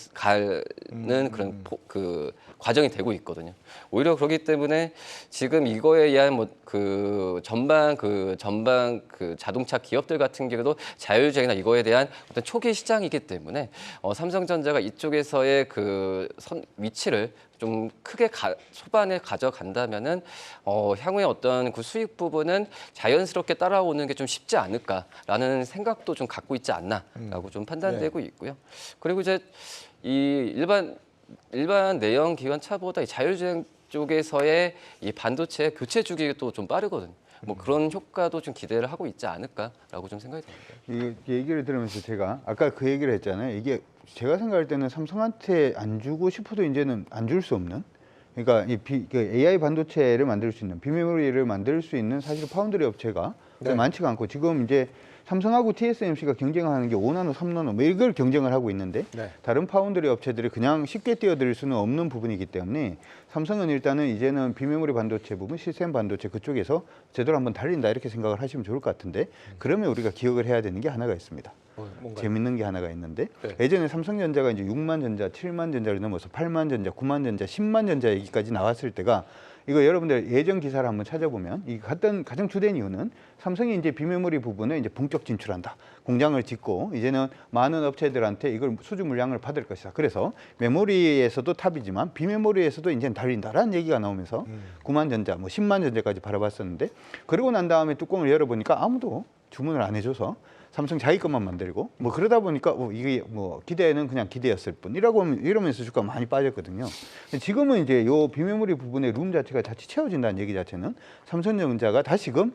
그런 그 과정이 되고 있거든요. 오히려 그렇기 때문에 지금 이거에 의한 뭐 그 전방 그 자동차 기업들 같은 경우도 자율주행이나 이거에 대한 어떤 초기 시장이기 때문에 삼성전자가 이쪽에서의 그 위치를 좀 크게 초반에 가져간다면은 향후에 어떤 그 수익 부분은 자연스럽게 따라오는 게 좀 쉽지 않을까라는 생각도 좀 갖고 있지 않나라고 좀 판단되고 있고요. 그리고 이제 이 일반 내연 기관차보다 이 자율주행 쪽에서의 이 반도체 교체 주기도 좀 빠르거든요. 뭐 그런 효과도 좀 기대를 하고 있지 않을까라고 좀 생각이 듭니다. 이 얘기를 들으면서 제가 아까 그 얘기를 했잖아요. 이게 제가 생각할 때는 삼성한테 안 주고 싶어도 이제는 안 줄 수 없는. 그러니까 그 AI 반도체를 만들 수 있는 비메모리를 만들 수 있는 사실 파운드리 업체가 네. 많지가 않고 지금 이제 삼성하고 TSMC가 경쟁하는 게 5나노, 3나노 뭐 이걸 경쟁을 하고 있는데 네. 다른 파운드리 업체들이 그냥 쉽게 뛰어들 수는 없는 부분이기 때문에 삼성은 일단은 이제는 비메모리 반도체 부분, 시스템 반도체 그쪽에서 제대로 한번 달린다 이렇게 생각을 하시면 좋을 것 같은데 그러면 우리가 기억을 해야 되는 게 하나가 있습니다. 뭔가요? 재밌는 게 하나가 있는데 네. 예전에 삼성전자가 이제 6만 전자, 7만 전자를 넘어서 8만 전자, 9만 전자, 10만 전자 얘기까지 나왔을 때가 이거 여러분들 예전 기사를 한번 찾아보면 이 가장 주된 이유는 삼성이 이제 비메모리 부분에 이제 본격 진출한다. 공장을 짓고 이제는 많은 업체들한테 이걸 수주 물량을 받을 것이다. 그래서 메모리에서도 탑이지만 비메모리에서도 이제는 달린다라는 얘기가 나오면서 9만 전자, 뭐 10만 전자까지 바라봤었는데 그러고 난 다음에 뚜껑을 열어보니까 아무도 주문을 안 해줘서 삼성 자기 것만 만들고 뭐 그러다 보니까 이게 뭐 기대는 그냥 기대였을 뿐 이러면서 주가가 많이 빠졌거든요. 근데 지금은 이제 요 비메모리 부분의 룸 자체가 자칫 채워진다는 얘기 자체는 삼성전자가 다시금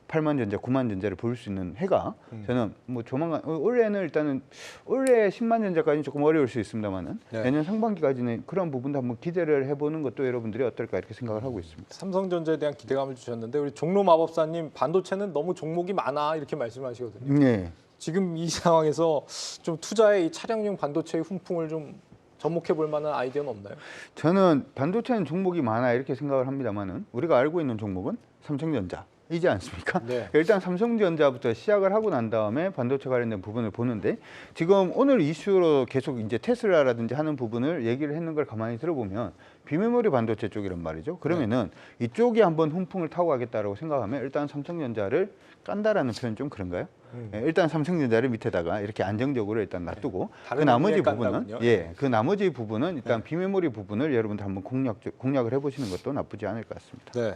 8만 전자, 9만 전자를 볼 수 있는 해가 저는 뭐 조만간 올해는 일단은 올해 10만 전자까지는 조금 어려울 수 있습니다만은 네. 내년 상반기까지는 그런 부분도 한번 기대를 해보는 것도 여러분들이 어떨까 이렇게 생각을 하고 있습니다. 삼성전자에 대한 기대감을 주셨는데 우리 종로 마법사님 반도체는 너무 종목이 많아 이렇게 말씀하시거든요. 네. 지금 이 상황에서 좀 투자의 이 차량용 반도체의 훈풍을 좀 접목해 볼 만한 아이디어는 없나요? 저는 반도체는 종목이 많아 이렇게 생각을 합니다만은 우리가 알고 있는 종목은 삼성전자이지 않습니까? 네. 일단 삼성전자부터 시작을 하고 난 다음에 반도체 관련된 부분을 보는데 지금 오늘 이슈로 계속 이제 테슬라라든지 하는 부분을 얘기를 했는 걸 가만히 들어보면 비메모리 반도체 쪽이란 말이죠. 그러면은 이쪽이 한번 훈풍을 타고 가겠다라고 생각하면 일단 삼성전자를 깐다라는 표현 좀 그런가요? 예, 일단 삼성전자를 밑에다가 이렇게 안정적으로 일단 놔두고 그 다른 나머지 의미의 부분은 깐다군요. 그 나머지 부분은 일단 비메모리 부분을 여러분들 한번 공략을 해보시는 것도 나쁘지 않을 것 같습니다. 네.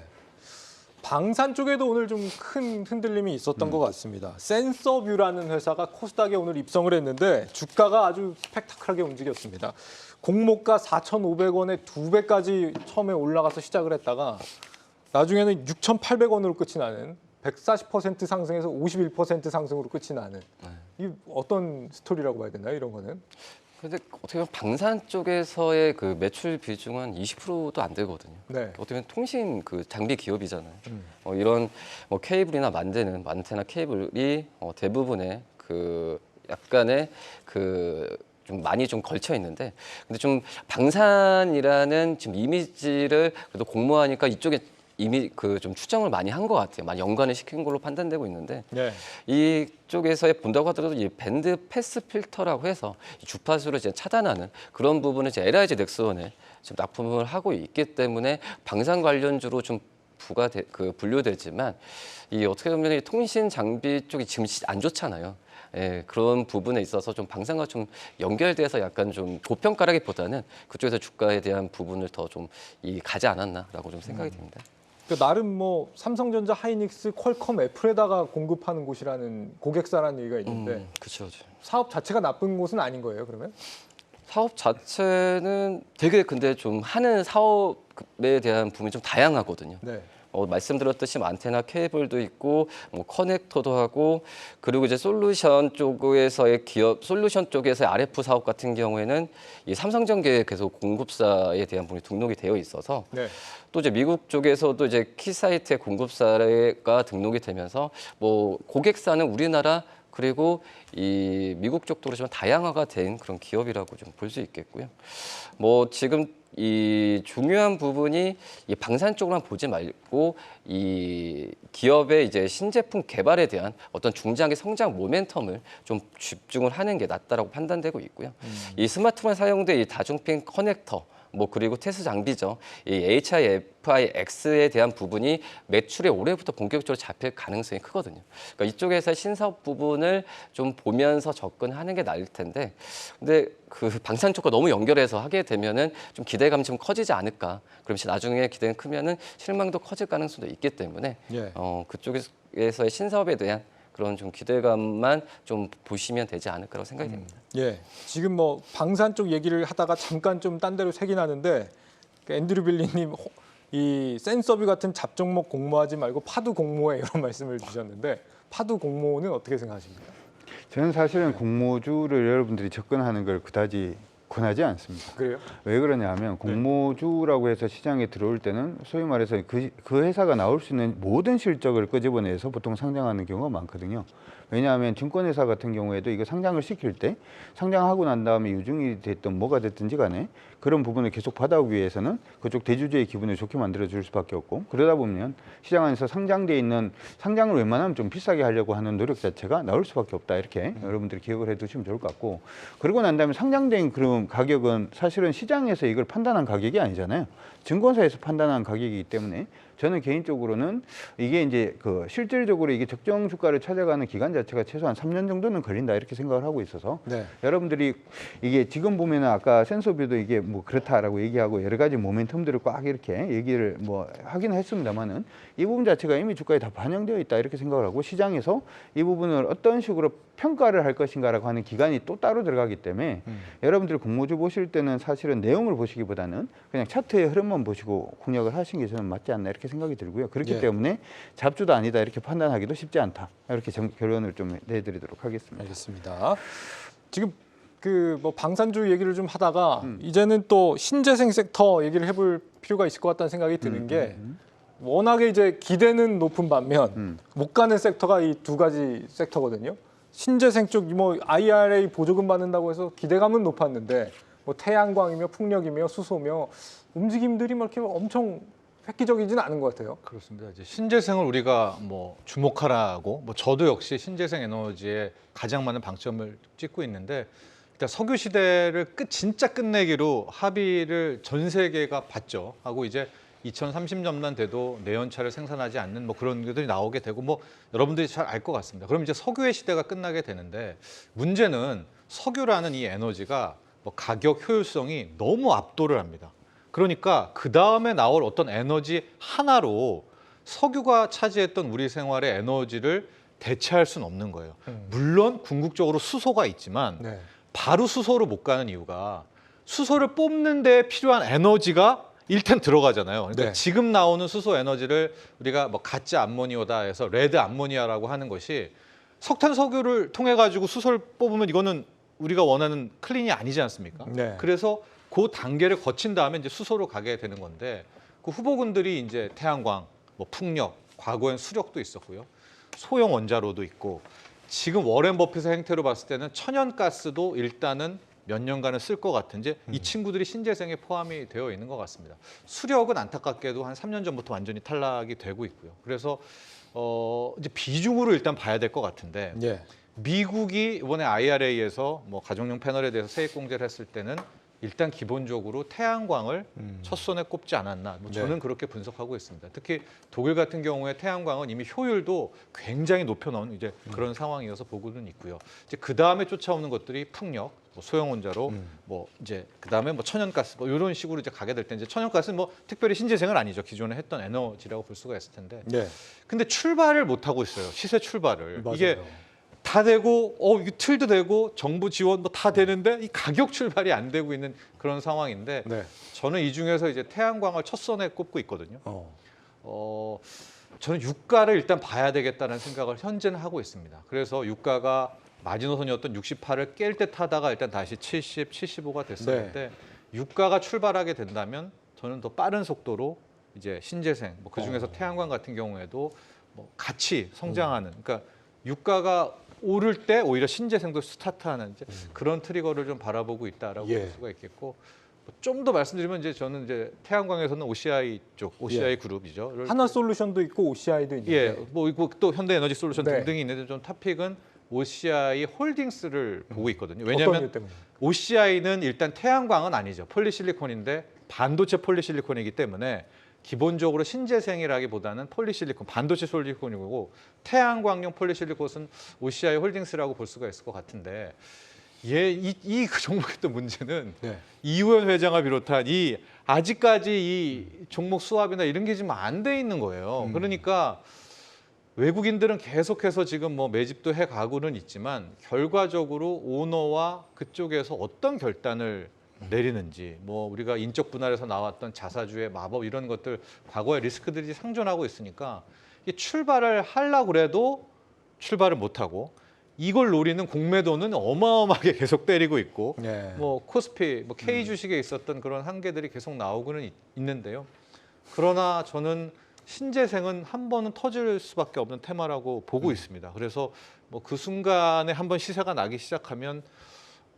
방산 쪽에도 오늘 좀 큰 흔들림이 있었던 것 같습니다. 센서뷰라는 회사가 코스닥에 오늘 입성을 했는데 주가가 아주 스펙타클하게 움직였습니다. 공모가 4,500원에 2배까지 처음에 올라가서 시작을 했다가 나중에는 6,800원으로 끝이 나는 140% 상승해서 51% 상승으로 끝이 나는 이 어떤 스토리라고 봐야 되나요? 이런 거는? 근데 어떻게 보면 방산 쪽에서의 그 매출 비중은 20%도 안 되거든요. 네. 어떻게 보면 통신 그 장비 기업이잖아요. 이런 뭐 케이블이나 만드는 안테나 케이블이 대부분의 그 약간의 그 좀 많이 좀 걸쳐 있는데, 근데 좀 방산이라는 지금 이미지를 그래도 공모하니까 이쪽에 이미 그 좀 추정을 많이 한 것 같아요. 많이 연관을 시킨 걸로 판단되고 있는데 네. 이쪽에서의 본다고 하더라도 이 밴드 패스 필터라고 해서 이 주파수를 이제 차단하는 그런 부분을 이제 LIG 넥스원에 지금 납품을 하고 있기 때문에 방산 관련주로 좀 분류되지만 이 어떻게 보면 이 통신 장비 쪽이 지금 안 좋잖아요. 예, 그런 부분에 있어서 좀 방산과 좀 연결돼서 약간 좀 고평가라기보다는 그쪽에서 주가에 대한 부분을 더 좀 가지 않았나라고 좀 생각이 듭니다. 그러니까 나름 뭐 삼성전자, 하이닉스, 퀄컴, 애플에다가 공급하는 곳이라는 고객사라는 얘기가 있는데 그렇죠. 사업 자체가 나쁜 곳은 아닌 거예요, 그러면? 사업 자체는 되게 근데 좀 하는 사업에 대한 부분이 좀 다양하거든요. 네. 말씀드렸듯이 안테나 케이블도 있고 뭐 커넥터도 하고 그리고 이제 솔루션 쪽에서의 기업 솔루션 쪽에서의 RF 사업 같은 경우에는 이 삼성전기에 계속 공급사에 대한 부분이 등록이 되어 있어서 네. 또 이제 미국 쪽에서도 이제 키사이트의 공급사가 등록이 되면서 뭐 고객사는 우리나라 그리고 이 미국 쪽도 좀 다양화가 된 그런 기업이라고 좀 볼 수 있겠고요. 뭐 지금 이 중요한 부분이 이 방산 쪽으로만 보지 말고 이 기업의 이제 신제품 개발에 대한 어떤 중장기 성장 모멘텀을 좀 집중을 하는 게 낫다라고 판단되고 있고요. 이 스마트폰에 사용된 이 다중핀 커넥터 뭐 그리고 테스트 장비죠. 이 HIFIX에 대한 부분이 매출에 올해부터 본격적으로 잡힐 가능성이 크거든요. 그러니까 이쪽에서 신사업 부분을 좀 보면서 접근하는 게 나을 텐데, 근데 그 방산 쪽과 너무 연결해서 하게 되면은 좀 기대감이 좀 커지지 않을까. 그럼 나중에 기대가 크면은 실망도 커질 가능성도 있기 때문에 예. 그쪽에서의 신사업에 대한 그런 좀 기대감만 좀 보시면 되지 않을까라고 생각이 됩니다. 예. 지금 뭐 방산 쪽 얘기를 하다가 잠깐 좀 딴 데로 색이 나는데 앤드류 빌리님 이 센서뷰 같은 잡종목 공모하지 말고 파두 공모해 이런 말씀을 주셨는데 파두 공모는 어떻게 생각하십니까? 저는 사실은 공모주를 여러분들이 접근하는 걸 그다지 권하지 않습니다. 그래요? 왜 그러냐면 공모주라고 해서 시장에 들어올 때는 소위 말해서 그 회사가 나올 수 있는 모든 실적을 끄집어내서 보통 상장하는 경우가 많거든요. 왜냐하면 증권회사 같은 경우에도 이거 상장을 시킬 때 상장하고 난 다음에 유증이 됐든 뭐가 됐든지 간에 그런 부분을 계속 받아오기 위해서는 그쪽 대주주의 기분을 좋게 만들어 줄 수밖에 없고, 그러다 보면 시장 안에서 상장돼 있는 상장을 웬만하면 좀 비싸게 하려고 하는 노력 자체가 나올 수밖에 없다, 이렇게 여러분들이 기억을 해두시면 좋을 것 같고, 그러고 난 다음에 상장된 그런 가격은 사실은 시장에서 이걸 판단한 가격이 아니잖아요. 증권사에서 판단한 가격이기 때문에 저는 개인적으로는 이게 이제 그 실질적으로 이게 적정 주가를 찾아가는 기간 자체가 최소한 3년 정도는 걸린다, 이렇게 생각을 하고 있어서 네. 여러분들이 이게 지금 보면은 아까 센서뷰도 이게 뭐 그렇다라고 얘기하고 여러 가지 모멘텀들을 꽉 이렇게 얘기를 뭐 하긴 했습니다만은 이 부분 자체가 이미 주가에 다 반영되어 있다, 이렇게 생각을 하고, 시장에서 이 부분을 어떤 식으로 평가를 할 것인가라고 하는 기간이 또 따로 들어가기 때문에 여러분들이 공모주 보실 때는 사실은 내용을 보시기보다는 그냥 차트의 흐름만 보시고 공략을 하시는 게 저는 맞지 않나, 이렇게 생각이 들고요. 그렇기 예. 때문에 잡주도 아니다, 이렇게 판단하기도 쉽지 않다, 이렇게 결론을 좀 내드리도록 하겠습니다. 알겠습니다. 지금 그 뭐 방산주 얘기를 좀 하다가 이제는 또 신재생 섹터 얘기를 해볼 필요가 있을 것 같다는 생각이 드는 게 워낙에 이제 기대는 높은 반면 못 가는 섹터가 이 두 가지 섹터거든요. 신재생 쪽 뭐 IRA 보조금 받는다고 해서 기대감은 높았는데 뭐 태양광이며 풍력이며 수소며 움직임들이 뭐 이렇게 엄청 획기적이지는 않은 것 같아요. 그렇습니다. 이제 신재생을 우리가 뭐 주목하라고, 뭐 저도 역시 신재생 에너지에 가장 많은 방점을 찍고 있는데, 일단 석유 시대를 진짜 끝내기로 합의를 전 세계가 봤죠. 하고 이제 2030년만 돼도 내연차를 생산하지 않는 뭐 그런 것들이 나오게 되고, 뭐 여러분들이 잘 알 것 같습니다. 그럼 이제 석유의 시대가 끝나게 되는데, 문제는 석유라는 이 에너지가 뭐 가격 효율성이 너무 압도를 합니다. 그러니까 그 다음에 나올 어떤 에너지 하나로 석유가 차지했던 우리 생활의 에너지를 대체할 수는 없는 거예요. 물론 궁극적으로 수소가 있지만 네. 바로 수소로 못 가는 이유가, 수소를 뽑는 데 필요한 에너지가 일단 들어가잖아요. 그러니까 네. 지금 나오는 수소 에너지를 우리가 뭐 가짜 암모니아다 해서 레드 암모니아라고 하는 것이, 석탄 석유를 통해 가지고 수소를 뽑으면 이거는 우리가 원하는 클린이 아니지 않습니까? 네. 그래서 그 단계를 거친 다음에 이제 수소로 가게 되는 건데, 그 후보군들이 이제 태양광, 뭐 풍력, 과거엔 수력도 있었고요, 소형 원자로도 있고, 지금 워렌 버핏의 행태로 봤을 때는 천연가스도 일단은 몇 년간은 쓸 것 같은지 이 친구들이 신재생에 포함이 되어 있는 것 같습니다. 수력은 안타깝게도 한 3년 전부터 완전히 탈락이 되고 있고요. 그래서 이제 비중으로 일단 봐야 될 것 같은데, 예. 미국이 이번에 IRA에서 뭐 가정용 패널에 대해서 세액 공제를 했을 때는 일단 기본적으로 태양광을 첫 손에 꼽지 않았나, 뭐 저는 네. 그렇게 분석하고 있습니다. 특히 독일 같은 경우에 태양광은 이미 효율도 굉장히 높여놓은 이제 그런 상황이어서 보고는 있고요. 이제 그 다음에 쫓아오는 것들이 풍력, 뭐 소형 원자로, 뭐 이제 그 다음에 뭐 천연가스, 뭐 이런 식으로 이제 가게 될 때, 이제 천연가스는 뭐 특별히 신재생은 아니죠. 기존에 했던 에너지라고 볼 수가 있을 텐데, 네. 근데 출발을 못 하고 있어요. 시세 출발을. 맞아요. 이게 다 되고 이게 틀도 되고 정부 지원 뭐 다 되는데 이 가격 출발이 안 되고 있는 그런 상황인데, 네. 저는 이 중에서 이제 태양광을 첫 선에 꼽고 있거든요. 어. 저는 유가를 일단 봐야 되겠다는 생각을 현재는 하고 있습니다. 그래서 유가가 마지노선이었던 68을 깰 듯 하다가 일단 다시 70, 75가 됐었는데, 유가가 출발하게 된다면 저는 더 빠른 속도로 이제 신재생, 뭐 그중에서 태양광 같은 경우에도 뭐 같이 성장하는, 그러니까 유가가 오를 때 오히려 신재생도 스타트하는 이제 그런 트리거를 좀 바라보고 있다라고 예. 볼 수가 있겠고, 좀 더 말씀드리면 이제 저는 이제 태양광에서는 OCI 쪽, OCI 예. 그룹이죠. 하나솔루션도 있고 OCI도 있는데. 예, 뭐 이거 또 현대에너지 솔루션 네. 등등이 있는데, 좀 탑픽은 OCI 홀딩스를 보고 있거든요. 어떤 왜냐하면 이유 때문에? OCI는 일단 태양광은 아니죠. 폴리실리콘인데 반도체 폴리실리콘이기 때문에 기본적으로 신재생이라기보다는 폴리실리콘, 반도체 솔리콘이고, 태양광용 폴리실리콘은 OCI 홀딩스라고 볼 수가 있을 것 같은데, 이 종목의 또 문제는 네. 이우현 회장을 비롯한 이 아직까지 이 종목 수합이나 이런 게 지금 안 돼 있는 거예요. 그러니까 외국인들은 계속해서 지금 뭐 매집도 해 가고는 있지만, 결과적으로 오너와 그쪽에서 어떤 결단을 내리는지, 뭐 우리가 인적 분할에서 나왔던 자사주의 마법 이런 것들, 과거의 리스크들이 상존하고 있으니까, 이게 출발을 하려고 그래도 출발을 못 하고, 이걸 노리는 공매도는 어마어마하게 계속 때리고 있고 네. 뭐 코스피, 뭐 K 주식에 있었던 그런 한계들이 계속 나오고는 있는데요. 그러나 저는 신재생은 한 번은 터질 수밖에 없는 테마라고 보고 있습니다. 그래서 뭐 그 순간에 한번 시세가 나기 시작하면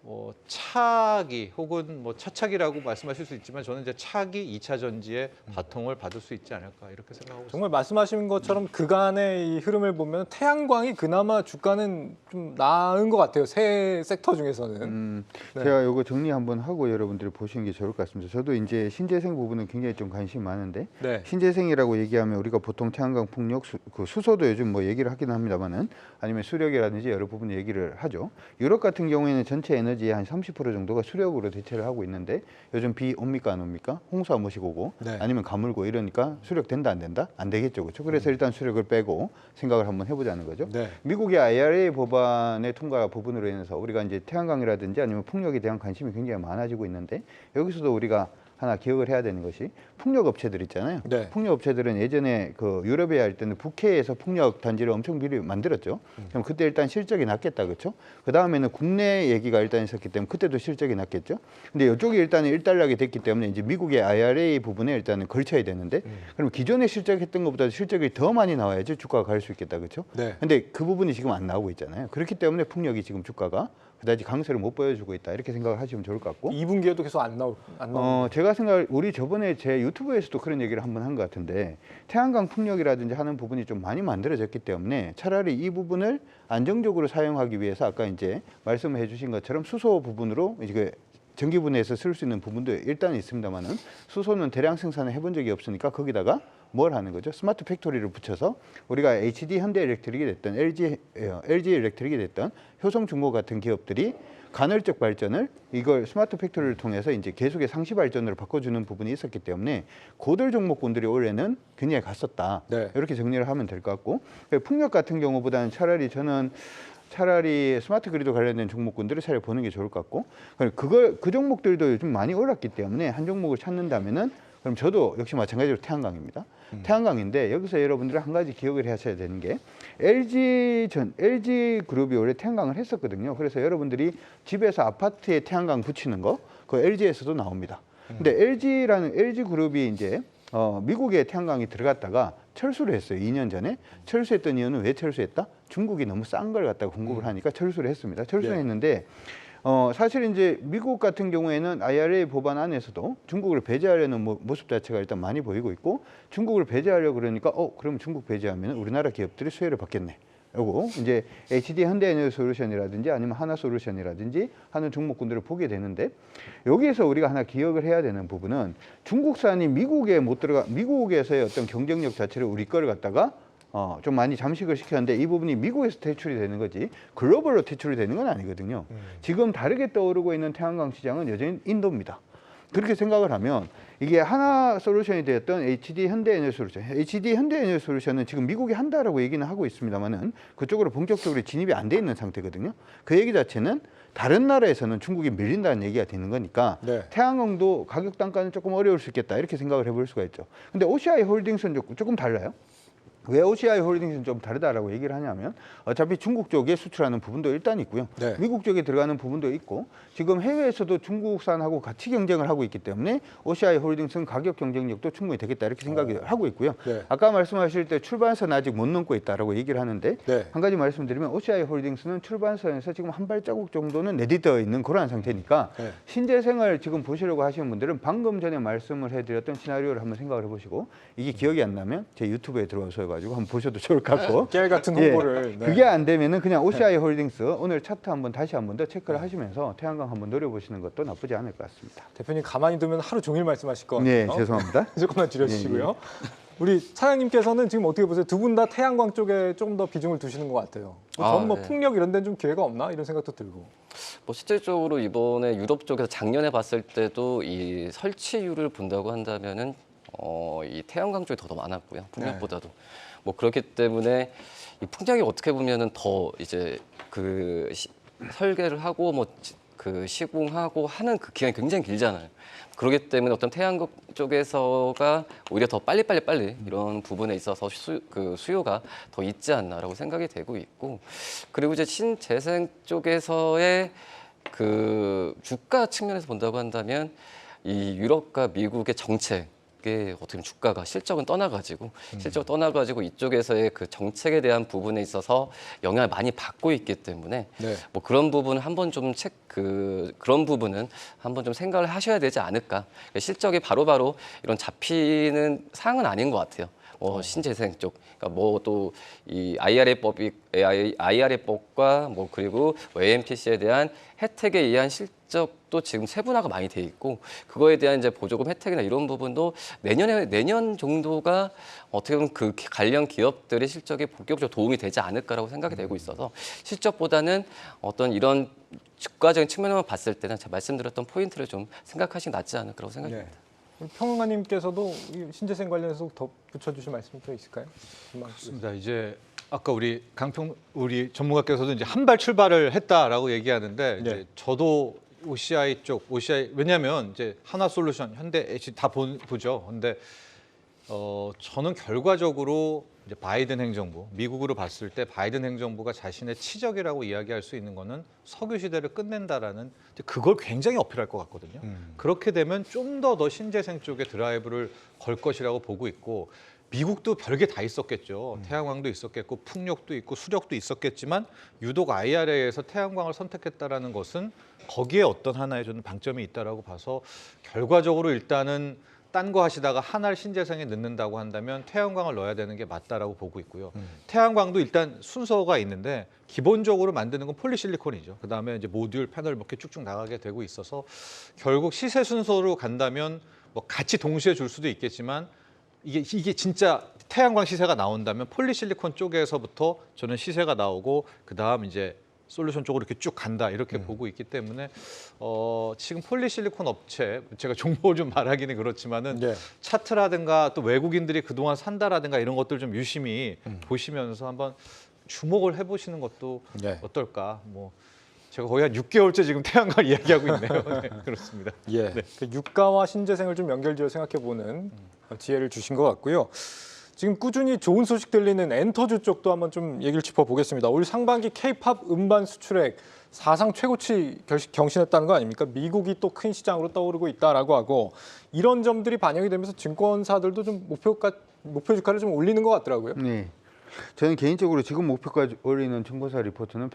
뭐 차기 혹은 뭐 차차기라고 말씀하실 수 있지만 저는 이제 차기 2차 전지의 바통을 받을 수 있지 않을까 이렇게 생각하고 있습니다. 정말 말씀하신 것처럼 그간의 이 흐름을 보면 태양광이 그나마 주가는 좀 나은 것 같아요. 세 섹터 중에서는. 네. 제가 이거 정리 한번 하고 여러분들이 보시는 게 좋을 것 같습니다. 저도 이제 신재생 부분은 굉장히 좀 관심이 많은데 네. 신재생이라고 얘기하면 우리가 보통 태양광, 풍력, 그 수소도 요즘 뭐 얘기를 하긴 합니다만은 아니면 수력이라든지 여러 부분 얘기를 하죠. 유럽 같은 경우에는 전체 에너지의 한 30% 정도가 수력으로 대체를 하고 있는데 요즘 비 옵니까 안 옵니까? 홍수 한 번씩 오고 네. 아니면 가물고 이러니까 수력 된다 안 된다? 안 되겠죠. 그렇죠? 그래서 일단 수력을 빼고 생각을 한번 해보자는 거죠. 네. 미국의 IRA 법안의 통과 부분으로 인해서 우리가 이제 태양광이라든지 아니면 풍력에 대한 관심이 굉장히 많아지고 있는데 여기서도 우리가 하나 기억을 해야 되는 것이 풍력 업체들 있잖아요. 네. 풍력 업체들은 예전에 그 유럽에 할 때는 북해에서 풍력 단지를 엄청 미리 만들었죠. 그럼 그때 일단 실적이 낮겠다, 그렇죠? 그 다음에는 국내 얘기가 일단 있었기 때문에 그때도 실적이 낮겠죠. 근데 이쪽이 일단은 일단락이 됐기 때문에 이제 미국의 IRA 부분에 일단은 걸쳐야 되는데, 그럼 기존에 실적했던 것보다 실적이 더 많이 나와야지 주가가 갈 수 있겠다, 그렇죠? 네. 근데 그 부분이 지금 안 나오고 있잖아요. 그렇기 때문에 풍력이 지금 주가가 그다지 강세를 못 보여주고 있다 이렇게 생각을 하시면 좋을 것 같고. 2분기에도 계속 안 나올. 제가 생각 우리 저번에 제 유튜브에서도 그런 얘기를 한번 한 것 같은데 태양광 풍력이라든지 하는 부분이 좀 많이 만들어졌기 때문에 차라리 이 부분을 안정적으로 사용하기 위해서 아까 이제 말씀해 주신 것처럼 수소 부분으로 이제 전기 분해해서 쓸 수 있는 부분도 일단 있습니다만은 수소는 대량 생산을 해본 적이 없으니까 거기다가 뭘 하는 거죠? 스마트 팩토리를 붙여서 우리가 HD 현대일렉트릭이 됐던 LG 일렉트릭이 됐던 효성중공 같은 기업들이 간헐적 발전을 이걸 스마트 팩토리를 통해서 이제 계속의 상시 발전으로 바꿔주는 부분이 있었기 때문에 고들 종목군들이 올해는 굉장히 갔었다. 네. 이렇게 정리를 하면 될 것 같고 풍력 같은 경우보다는 차라리 스마트 그리드 관련된 종목군들을 차라리 보는 게 좋을 것 같고 그 종목들도 요즘 많이 올랐기 때문에 한 종목을 찾는다면은 그럼 저도 역시 마찬가지로 태양광입니다. 태양광인데 여기서 여러분들이 한 가지 기억을 하셔야 되는 게 LG 그룹이 원래 태양광을 했었거든요. 그래서 여러분들이 집에서 아파트에 태양광 붙이는 거, 그 LG에서도 나옵니다. 근데 LG 그룹이 이제 미국에 태양광이 들어갔다가 철수를 했어요. 2년 전에. 철수했던 이유는 왜 철수했다? 중국이 너무 싼 걸 갖다가 공급을 하니까 철수를 했습니다. 철수를 했는데 사실 이제 미국 같은 경우에는 IRA 법안 안에서도 중국을 배제하려는 모습 자체가 일단 많이 보이고 있고 중국을 배제하려고 그러니까 그럼 중국 배제하면 우리나라 기업들이 수혜를 받겠네. 그리고 이제 HD 현대에너지솔루션이라든지 아니면 하나솔루션이라든지 하는 종목군들을 보게 되는데 여기에서 우리가 하나 기억을 해야 되는 부분은 중국산이 미국에 못 들어가 미국에서의 어떤 경쟁력 자체를 우리 거를 갖다가 좀 많이 잠식을 시켰는데 이 부분이 미국에서 퇴출이 되는 거지 글로벌로 퇴출이 되는 건 아니거든요. 지금 다르게 떠오르고 있는 태양광 시장은 여전히 인도입니다. 그렇게 생각을 하면 이게 하나 솔루션이 되었던 HD 현대에너지솔루션은 지금 미국이 한다라고 얘기는 하고 있습니다만은 그쪽으로 본격적으로 진입이 안 돼 있는 상태거든요. 그 얘기 자체는 다른 나라에서는 중국이 밀린다는 얘기가 되는 거니까 네. 태양광도 가격 단가는 조금 어려울 수 있겠다 이렇게 생각을 해볼 수가 있죠. 근데 OCI 홀딩스는 조금 달라요. 왜 OCI 홀딩스는 좀 다르다라고 얘기를 하냐면 어차피 중국 쪽에 수출하는 부분도 일단 있고요. 네. 미국 쪽에 들어가는 부분도 있고 지금 해외에서도 중국산하고 같이 경쟁을 하고 있기 때문에 OCI 홀딩스는 가격 경쟁력도 충분히 되겠다 이렇게 생각을 하고 있고요. 네. 아까 말씀하실 때 출발선은 아직 못 넘고 있다라고 얘기를 하는데 네. 한 가지 말씀드리면 OCI 홀딩스는 출발선에서 지금 한 발자국 정도는 내디뎌 있는 그런 상태니까 네. 신재생을 지금 보시려고 하시는 분들은 방금 전에 말씀을 해드렸던 시나리오를 한번 생각을 해보시고 이게 기억이 안 나면 제 유튜브에 들어와서 가지고 한번 보셔도 좋을 것 같고 깨알 같은 홍보를. 예, 네. 그게 안 되면은 그냥 OCI 홀딩스 오늘 차트 한번 다시 한번 더 체크를 하시면서 태양광 한번 노려보시는 것도 나쁘지 않을 것 같습니다. 대표님 가만히 두면 하루 종일 말씀하실 것 같아요. 네, 죄송합니다. 조금만 줄여주시고요. 우리 차장님께서는 지금 어떻게 보세요? 두 분 다 태양광 쪽에 조금 더 비중을 두시는 것 같아요. 저는 뭐 네. 풍력 이런 데는 좀 기회가 없나 이런 생각도 들고. 뭐 실질적으로 이번에 유럽 쪽에서 작년에 봤을 때도 이 설치율을 본다고 한다면은 이 태양광 쪽이 더 많았고요. 풍력보다도. 뭐 그렇기 때문에 이 풍력이 어떻게 보면은 더 이제 그 설계를 하고 뭐 그 시공하고 하는 그 기간이 굉장히 길잖아요. 그렇기 때문에 어떤 태양광 쪽에서가 오히려 더 빨리 이런 부분에 있어서 수요가 더 있지 않나라고 생각이 되고 있고, 그리고 이제 신재생 쪽에서의 그 주가 측면에서 본다고 한다면 이 유럽과 미국의 정책에 어떻게 보면 주가가 실적은 떠나가지고 이쪽에서의 그 정책에 대한 부분에 있어서 영향을 많이 받고 있기 때문에 네. 뭐 그런 부분은 한번 좀 그런 부분은 한번 좀 생각을 하셔야 되지 않을까. 실적이 바로바로 이런 잡히는 사항은 아닌 것 같아요. 신재생 쪽, 그러니까 뭐 또 이 IRA법과 뭐 그리고 AMPC에 대한 혜택에 의한 실적도 지금 세분화가 많이 돼 있고, 그거에 대한 이제 보조금 혜택이나 이런 부분도 내년 정도가 어떻게 보면 그 관련 기업들의 실적에 본격적으로 도움이 되지 않을까라고 생각이 되고 있어서, 실적보다는 어떤 이런 주가적인 측면으로 봤을 때는 제가 말씀드렸던 포인트를 좀 생각하시는 게 낫지 않을까라고 생각합니다. 네. 평론가님께서도 이 신재생 관련해서 더 붙여주실 말씀 더 있을까요? 그렇습니다. 이제 아까 우리 전문가께서도 이제 한 발 출발을 했다라고 얘기하는데, 네. 이제 저도 OCI 왜냐하면 이제 하나솔루션, 현대, H 다 보죠. 근데 저는 결과적으로 이제 바이든 행정부, 미국으로 봤을 때 바이든 행정부가 자신의 치적이라고 이야기할 수 있는 거는 석유 시대를 끝낸다라는, 그걸 굉장히 어필할 것 같거든요. 그렇게 되면 좀 더 신재생 쪽에 드라이브를 걸 것이라고 보고 있고, 미국도 별게 다 있었겠죠. 태양광도 있었겠고 풍력도 있고 수력도 있었겠지만 유독 IRA에서 태양광을 선택했다라는 것은 거기에 어떤 하나의 저는 방점이 있다라고 봐서, 결과적으로 일단은 딴 거 하시다가 하나를 신재생에 넣는다고 한다면 태양광을 넣어야 되는 게 맞다라고 보고 있고요. 태양광도 일단 순서가 있는데 기본적으로 만드는 건 폴리실리콘이죠. 그다음에 이제 모듈, 패널 이렇게 쭉쭉 나가게 되고 있어서, 결국 시세 순서로 간다면 뭐 같이 동시에 줄 수도 있겠지만, 이게 진짜 태양광 시세가 나온다면 폴리실리콘 쪽에서부터 저는 시세가 나오고, 그다음 이제 솔루션 쪽으로 이렇게 쭉 간다, 이렇게 보고 있기 때문에 지금 폴리실리콘 업체, 제가 정보를 좀 말하기는 그렇지만은 네. 차트라든가 또 외국인들이 그동안 산다라든가 이런 것들 좀 유심히 보시면서 한번 주목을 해보시는 것도 네. 어떨까. 뭐 제가 거의 한 6개월째 지금 태양광 이야기하고 있네요. 네, 그렇습니다. 예, 그 유가와 신재생을 좀 연결지어 생각해보는 지혜를 주신 것 같고요. 지금 꾸준히 좋은 소식 들리는 엔터주 쪽도 한번 좀 얘기를 짚어보겠습니다. 올 상반기 K-팝 음반 수출액 사상 최고치 경신했다는 거 아닙니까? 미국이 또 큰 시장으로 떠오르고 있다라고 하고, 이런 점들이 반영이 되면서 증권사들도 좀 목표 주가를 좀 올리는 것 같더라고요. 네. 저는 개인적으로 지금 목표까지 올리는 증권사 리포트는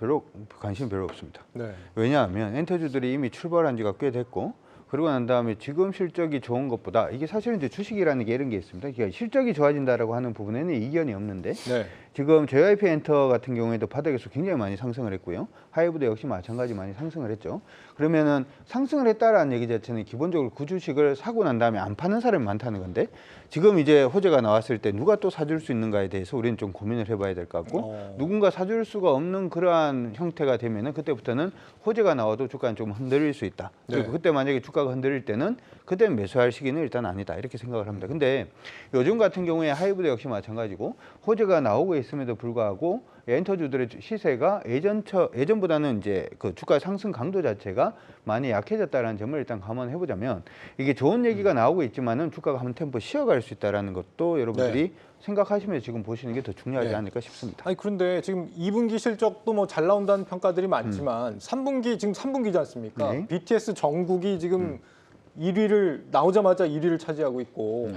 관심이 별로 없습니다. 네. 왜냐하면 엔터주들이 이미 출발한 지가 꽤 됐고, 그러고 난 다음에 지금 실적이 좋은 것보다, 이게 사실은 이제 주식이라는 게 이런 게 있습니다. 그러니까 실적이 좋아진다라고 하는 부분에는 이견이 없는데, 네. 지금 JYP 엔터 같은 경우에도 바닥에서 굉장히 많이 상승을 했고요. 하이브도 역시 마찬가지 많이 상승을 했죠. 그러면은 상승을 했다라는 얘기 자체는 기본적으로 그 주식을 사고 난 다음에 안 파는 사람이 많다는 건데, 지금 이제 호재가 나왔을 때 누가 또 사줄 수 있는가에 대해서 우리는 좀 고민을 해봐야 될 것 같고, 누군가 사줄 수가 없는 그러한 형태가 되면은 그때부터는 호재가 나와도 주가는 좀 흔들릴 수 있다. 그리고 네. 그때 만약에 주가가 흔들릴 때는 그때는 매수할 시기는 일단 아니다, 이렇게 생각을 합니다. 근데 요즘 같은 경우에 하이브도 역시 마찬가지고, 호재가 나오고 있음에도 불구하고 엔터주들의 시세가 예전보다는 이제 그 주가 상승 강도 자체가 많이 약해졌다는 점을 일단 감안해 보자면, 이게 좋은 얘기가 나오고 있지만은 주가가 한 템포 쉬어갈 수 있다라는 것도 여러분들이 생각하시면서 지금 보시는 게 더 중요하지 네. 않을까 싶습니다. 아니 그런데 지금 2분기 실적도 뭐 잘 나온다는 평가들이 많지만 3분기 지금 3분기지 않습니까? 네. BTS 정국이 지금 1위를 나오자마자 1위를 차지하고 있고,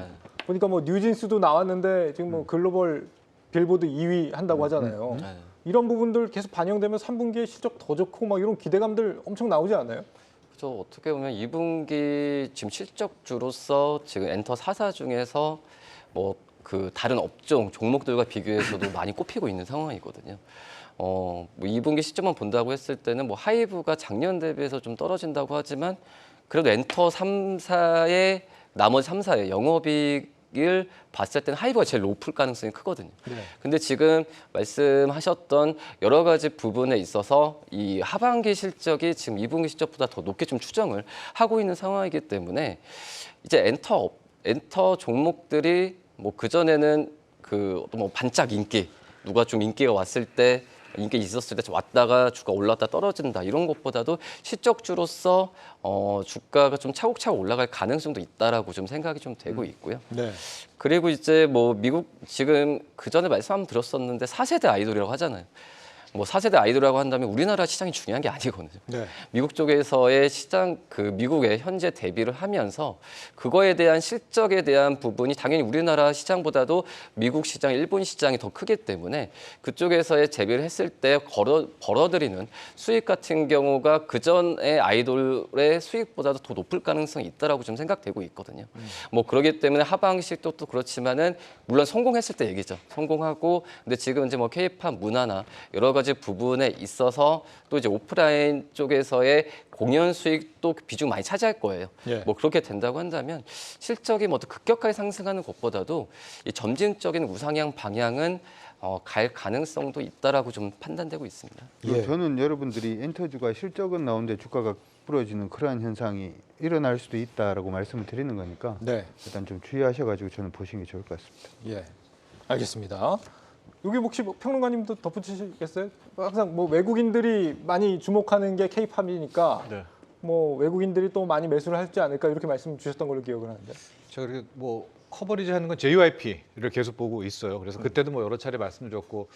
보니까 뭐 뉴진스도 나왔는데 지금 뭐 글로벌 빌보드 2위 한다고 하잖아요. 네. 이런 부분들 계속 반영되면 3분기에 실적 더 좋고 막 이런 기대감들 엄청 나오지 않아요? 그렇죠. 어떻게 보면 2분기 지금 실적주로서 지금 엔터 4사 중에서 뭐 그 다른 업종 종목들과 비교해서도 많이 꼽히고 있는 상황이거든요. 뭐 2분기 시점만 본다고 했을 때는 뭐 하이브가 작년 대비해서 좀 떨어진다고 하지만, 그래도 엔터 3사의 나머지 3사의 영업이익을 봤을 때는 하이브가 제일 높을 가능성이 크거든요. 네. 근데 지금 말씀하셨던 여러 가지 부분에 있어서 이 하반기 실적이 지금 2분기 실적보다 더 높게 좀 추정을 하고 있는 상황이기 때문에, 이제 엔터 종목들이 뭐 그전에는 그 어떤 뭐 반짝 인기, 누가 좀 인기가 왔을 때 이게 있었을 때 왔다가 주가 올랐다 떨어진다 이런 것보다도 실적주로서 주가가 좀 차곡차곡 올라갈 가능성도 있다라고 좀 생각이 좀 되고 있고요. 네. 그리고 이제 뭐 미국 지금 그 전에 말씀 한번 들었었는데 4세대 아이돌이라고 하잖아요. 뭐 4세대 아이돌이라고 한다면 우리나라 시장이 중요한 게 아니거든요. 네. 미국 쪽에서의 시장 그 미국에 현재 대비를 하면서 그거에 대한 실적에 대한 부분이 당연히 우리나라 시장보다도 미국 시장, 일본 시장이 더 크기 때문에 그쪽에서의 재비를 했을 때 벌어들이는 수익 같은 경우가 그 전에 아이돌의 수익보다도 더 높을 가능성이 있다라고 좀 생각되고 있거든요. 뭐 그렇기 때문에 하방식도 또 그렇지만은 물론 성공했을 때 얘기죠. 성공하고 근데 지금 이제 뭐 K-팝 문화나 여러 가지 부분에 있어서 또 이제 오프라인 쪽에서의 공연 수익도 비중 많이 차지할 거예요. 예. 뭐 그렇게 된다고 한다면 실적이 뭐 급격하게 상승하는 것보다도 이 점진적인 우상향 방향은 갈 가능성도 있다라고 좀 판단되고 있습니다. 예. 저는 여러분들이 엔터주가 실적은 나오는데 주가가 부러지는 그러한 현상이 일어날 수도 있다라고 말씀을 드리는 거니까 네. 일단 좀 주의하셔가지고 저는 보시는 게 좋을 것 같습니다. 예. 알겠습니다. 여기 혹시 뭐 평론가님도 덧붙이시겠어요? 항상 뭐 외국인들이 많이 주목하는 게 K-팝이니까 네. 뭐 외국인들이 또 많이 매수를 할지 않을까 이렇게 말씀 주셨던 걸로 기억을 하는데. 제가 그렇게 뭐 커버리지 하는 건 JYP를 계속 보고 있어요. 그래서 그때도 뭐 여러 차례 말씀드렸고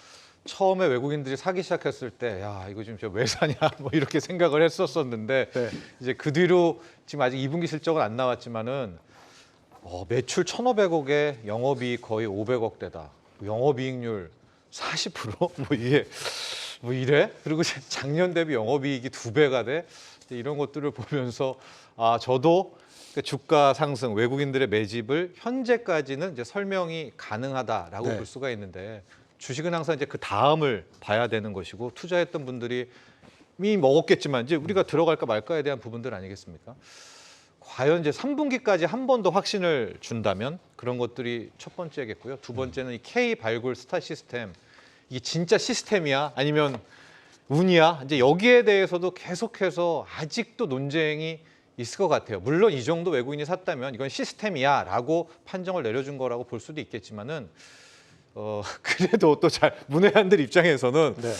처음에 외국인들이 사기 시작했을 때 야 이거 지금 왜 사냐 뭐 이렇게 생각을 했었었는데 네. 이제 그 뒤로 지금 아직 2분기 실적은 안 나왔지만은 매출 1,500억에 영업이익 거의 500억대다. 영업이익률 40%? 뭐 이래? 그리고 작년 대비 영업이익이 2배가 돼? 이런 것들을 보면서 저도 주가 상승, 외국인들의 매집을 현재까지는 이제 설명이 가능하다라고 네. 볼 수가 있는데 주식은 항상 이제 그 다음을 봐야 되는 것이고 투자했던 분들이 이미 먹었겠지만 이제 우리가 들어갈까 말까에 대한 부분들 아니겠습니까? 과연 이제 3분기까지 한 번 더 확신을 준다면 그런 것들이 첫 번째겠고요. 두 번째는 이 K 발굴 스타 시스템 이게 진짜 시스템이야 아니면 운이야 이제 여기에 대해서도 계속해서 아직도 논쟁이 있을 것 같아요. 물론 이 정도 외국인이 샀다면 이건 시스템이야라고 판정을 내려준 거라고 볼 수도 있겠지만은 그래도 또 잘 문외한들 입장에서는 네.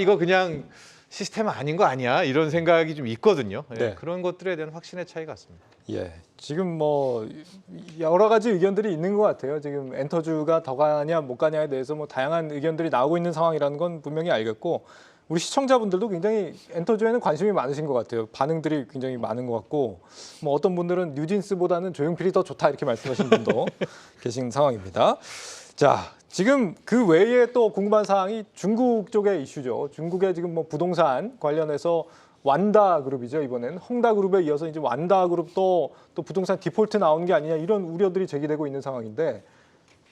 이거 그냥 시스템 아닌 거 아니야 이런 생각이 좀 있거든요. 네. 그런 것들에 대한 확신의 차이 같습니다. 예. 지금 뭐 여러 가지 의견들이 있는 것 같아요. 지금 엔터주가 더 가냐 못 가냐에 대해서 뭐 다양한 의견들이 나오고 있는 상황이라는 건 분명히 알겠고 우리 시청자분들도 굉장히 엔터주에는 관심이 많으신 것 같아요. 반응들이 굉장히 많은 것 같고 뭐 어떤 분들은 뉴진스보다는 조용필이 더 좋다 이렇게 말씀하신 분도 계신 상황입니다. 자, 지금 그 외에 또 궁금한 사항이 중국 쪽의 이슈죠. 중국의 지금 뭐 부동산 관련해서 완다그룹이죠. 이번엔 헝다그룹에 이어서 이제 완다그룹도 또 부동산 디폴트 나오는 게 아니냐 이런 우려들이 제기되고 있는 상황인데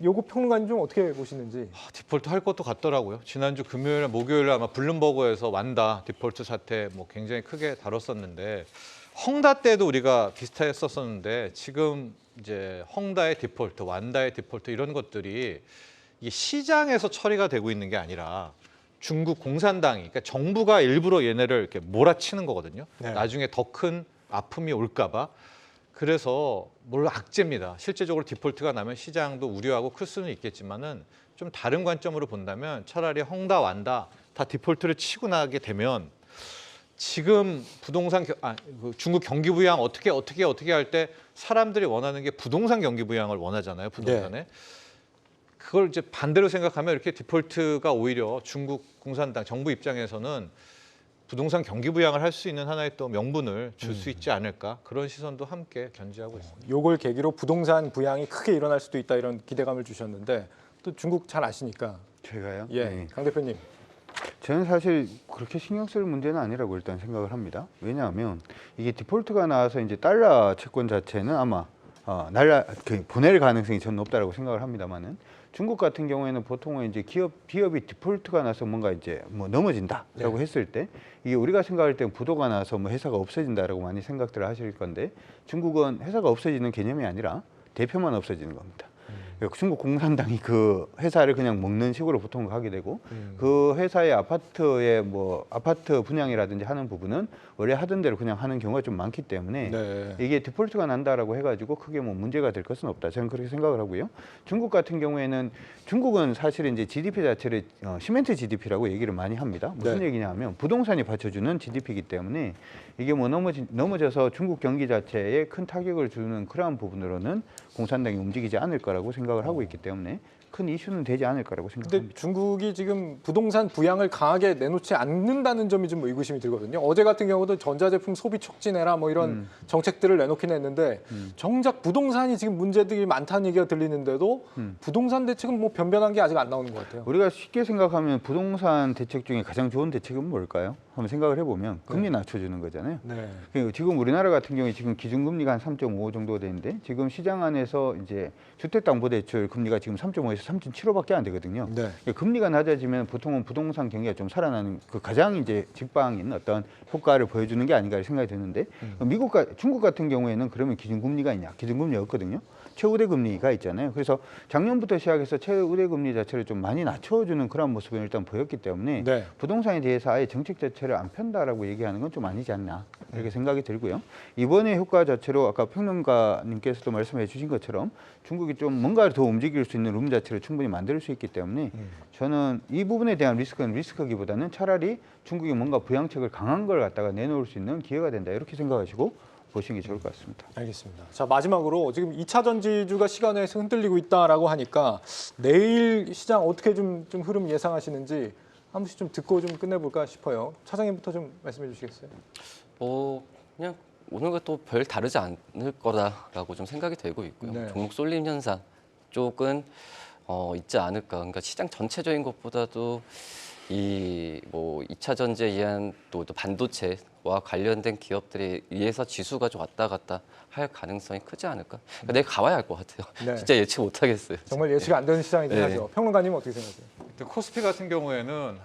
요거 평론가님 좀 어떻게 보시는지. 디폴트 할 것도 같더라고요. 지난주 금요일, 목요일 아마 블룸버그에서 완다 디폴트 사태 뭐 굉장히 크게 다뤘었는데 헝다 때도 우리가 비슷했었는데 지금 이제 헝다의 디폴트, 완다의 디폴트 이런 것들이 이게 시장에서 처리가 되고 있는 게 아니라 중국 공산당이 그러니까 정부가 일부러 얘네를 이렇게 몰아치는 거거든요. 네. 나중에 더 큰 아픔이 올까봐. 그래서 물론 악재입니다. 실제적으로 디폴트가 나면 시장도 우려하고 클 수는 있겠지만은 좀 다른 관점으로 본다면 차라리 헝다, 완다 다 디폴트를 치고 나게 되면 지금 부동산 중국 경기 부양 어떻게 할 때 사람들이 원하는 게 부동산 경기 부양을 원하잖아요. 부동산에. 그걸 이제 반대로 생각하면 이렇게 디폴트가 오히려 중국 공산당 정부 입장에서는 부동산 경기 부양을 할 수 있는 하나의 또 명분을 줄 수 있지 않을까 그런 시선도 함께 견지하고 있습니다. 요걸 계기로 부동산 부양이 크게 일어날 수도 있다 이런 기대감을 주셨는데 또 중국 잘 아시니까. 제가요? 예, 네. 강 대표님. 저는 사실 그렇게 신경 쓸 문제는 아니라고 일단 생각을 합니다. 왜냐하면 이게 디폴트가 나와서 이제 달러 채권 자체는 아마 보낼 가능성이 저는 높다라고 생각을 합니다만은 중국 같은 경우에는 보통은 이제 기업이 디폴트가 나서 뭔가 이제 뭐 넘어진다라고 했을 때 이게 우리가 생각할 때는 부도가 나서 뭐 회사가 없어진다라고 많이 생각들을 하실 건데 중국은 회사가 없어지는 개념이 아니라 대표만 없어지는 겁니다. 중국 공산당이 그 회사를 그냥 먹는 식으로 보통 가게 되고 그 회사의 아파트 분양이라든지 하는 부분은 원래 하던 대로 그냥 하는 경우가 좀 많기 때문에 네. 이게 디폴트가 난다라고 해가지고 크게 뭐 문제가 될 것은 없다. 저는 그렇게 생각을 하고요. 중국 같은 경우에는 중국은 사실 이제 GDP 자체를 시멘트 GDP라고 얘기를 많이 합니다. 무슨 네. 얘기냐면 부동산이 받쳐주는 GDP이기 때문에 이게 뭐 넘어져서 중국 경기 자체에 큰 타격을 주는 그러한 부분으로는 공산당이 움직이지 않을 거라고 생각을 하고 있기 때문에 큰 이슈는 되지 않을 거라고 근데 생각합니다. 중국이 지금 부동산 부양을 강하게 내놓지 않는다는 점이 좀 의구심이 들거든요. 어제 같은 경우도 전자제품 소비 촉진해라 뭐 이런 정책들을 내놓긴 했는데 정작 부동산이 지금 문제들이 많다는 얘기가 들리는데도 부동산 대책은 뭐 변변한 게 아직 안 나오는 것 같아요. 우리가 쉽게 생각하면 부동산 대책 중에 가장 좋은 대책은 뭘까요? 한번 생각을 해보면 금리 낮춰주는 거잖아요. 네. 그리고 지금 우리나라 같은 경우에 지금 기준금리가 한 3.5 정도 되는데 지금 시장 안에서 이제 주택담보대출 금리가 지금 3.5에서 3.75밖에 안 되거든요. 네. 금리가 낮아지면 보통은 부동산 경기가 좀 살아나는 그 가장 이제 직방인 어떤 효과를 보여주는 게 아닌가 생각이 드는데 중국 같은 경우에는 그러면 기준금리가 있냐? 기준금리 없거든요. 최우대 금리가 있잖아요. 그래서 작년부터 시작해서 최우대 금리 자체를 좀 많이 낮춰주는 그런 모습을 일단 보였기 때문에 네. 부동산에 대해서 아예 정책 자체를 안 편다라고 얘기하는 건 좀 아니지 않나 이렇게 생각이 들고요. 이번에 효과 자체로 아까 평론가님께서도 말씀해 주신 것처럼 중국이 좀 뭔가 더 움직일 수 있는 룸 자체를 충분히 만들 수 있기 때문에 저는 이 부분에 대한 리스크는 리스크기보다는 차라리 중국이 뭔가 부양책을 강한 걸 갖다가 내놓을 수 있는 기회가 된다 이렇게 생각하시고 보시는 게 좋을 것 같습니다. 알겠습니다. 자, 마지막으로 지금 2차 전지주가 시간에서 흔들리고 있다라고 하니까 내일 시장 어떻게 좀 흐름 예상하시는지 한 번씩 좀 듣고 좀 끝내볼까 싶어요. 차장님부터 좀 말씀해 주시겠어요? 그냥 오늘과 또 별 다르지 않을 거다라고 좀 생각이 되고 있고요. 네. 종목 쏠림 현상 쪽은 있지 않을까. 그러니까 시장 전체적인 것보다도 이 뭐 2차 전지에 의한 또 반도체와 관련된 기업들에 의해서 지수가 좀 왔다 갔다 할 가능성이 크지 않을까. 그러니까 내가 가봐야 할 것 같아요. 네. 진짜 예측 못 하겠어요. 정말 예측이 안 되는 시장이긴 네. 하죠. 평론가님은 어떻게 생각하세요? 근데 코스피 같은 경우에는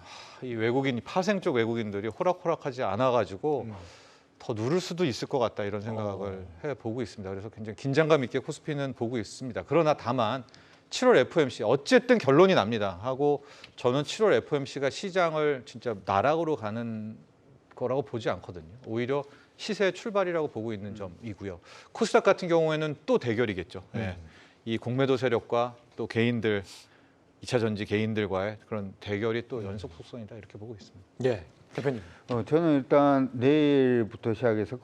이 외국인 파생 쪽 외국인들이 호락호락하지 않아가지고 더 누를 수도 있을 것 같다 이런 생각을 해보고 있습니다. 그래서 굉장히 긴장감 있게 코스피는 보고 있습니다. 그러나 다만 7월 FOMC 어쨌든 결론이 납니다 하고 저는 7월 FOMC가 시장을 진짜 나락으로 가는 거라고 보지 않거든요. 오히려 시세의 출발이라고 보고 있는 점이고요. 코스닥 같은 경우에는 또 대결이겠죠. 네. 이 공매도 세력과 또 개인들 2차 전지 개인들과의 그런 대결이 또 연속 속성이다 이렇게 보고 있습니다. 예, 대표님. 저는 일단 내일부터 시작해서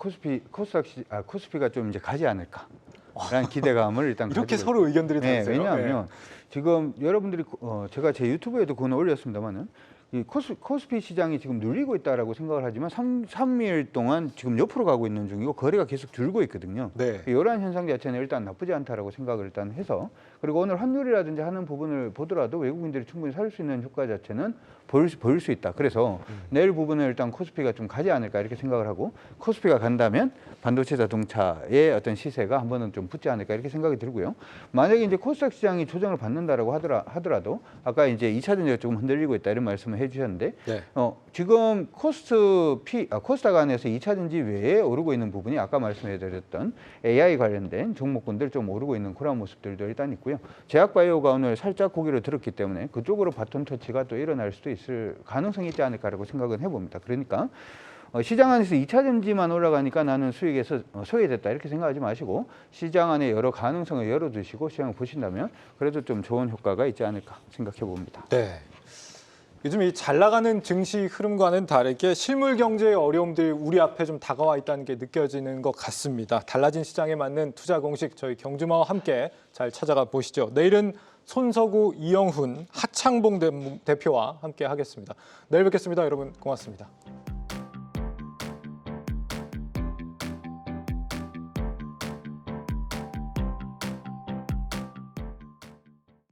코스피가 좀 이제 가지 않을까라는 기대감을 일단 이렇게 가지고 서로 의견들이 네, 다르세요? 왜냐하면 지금 여러분들이 제가 제 유튜브에도 그건 올렸습니다만은 이 코스피 시장이 지금 눌리고 있다라고 생각을 하지만 3일 동안 지금 옆으로 가고 있는 중이고 거래가 계속 줄고 있거든요. 네. 이러한 현상 자체는 일단 나쁘지 않다라고 생각을 일단 해서 그리고 오늘 환율이라든지 하는 부분을 보더라도 외국인들이 충분히 살 수 있는 효과 자체는 보일 수 있다. 그래서 내일 부분은 일단 코스피가 좀 가지 않을까 이렇게 생각을 하고 코스피가 간다면 반도체 자동차의 어떤 시세가 한 번은 좀 붙지 않을까 이렇게 생각이 들고요. 만약에 이제 코스닥 시장이 조정을 받는다라고 하더라도 아까 이제 2차 전지가 조금 흔들리고 있다 이런 말씀을 해주셨는데 네. 지금 코스닥 안에서 2차 전지 외에 오르고 있는 부분이 아까 말씀해드렸던 AI 관련된 종목군들 좀 오르고 있는 그런 모습들도 일단 있고요. 제약바이오가 오늘 살짝 고개를 들었기 때문에 그쪽으로 바톤 터치가 또 일어날 수도 있을 가능성이 있지 않을까라고 생각은 해봅니다. 그러니까 시장 안에서 2차 전지만 올라가니까 나는 수익에서 소외됐다 이렇게 생각하지 마시고 시장 안에 여러 가능성을 열어두시고 시장을 보신다면 그래도 좀 좋은 효과가 있지 않을까 생각해 봅니다. 네. 요즘 이 잘 나가는 증시 흐름과는 다르게 실물 경제의 어려움들이 우리 앞에 좀 다가와 있다는 게 느껴지는 것 같습니다. 달라진 시장에 맞는 투자 공식 저희 경주마와 함께 잘 찾아가 보시죠. 내일은 손석우, 이영훈, 하창봉 대표와 함께 하겠습니다. 내일 뵙겠습니다. 여러분 고맙습니다.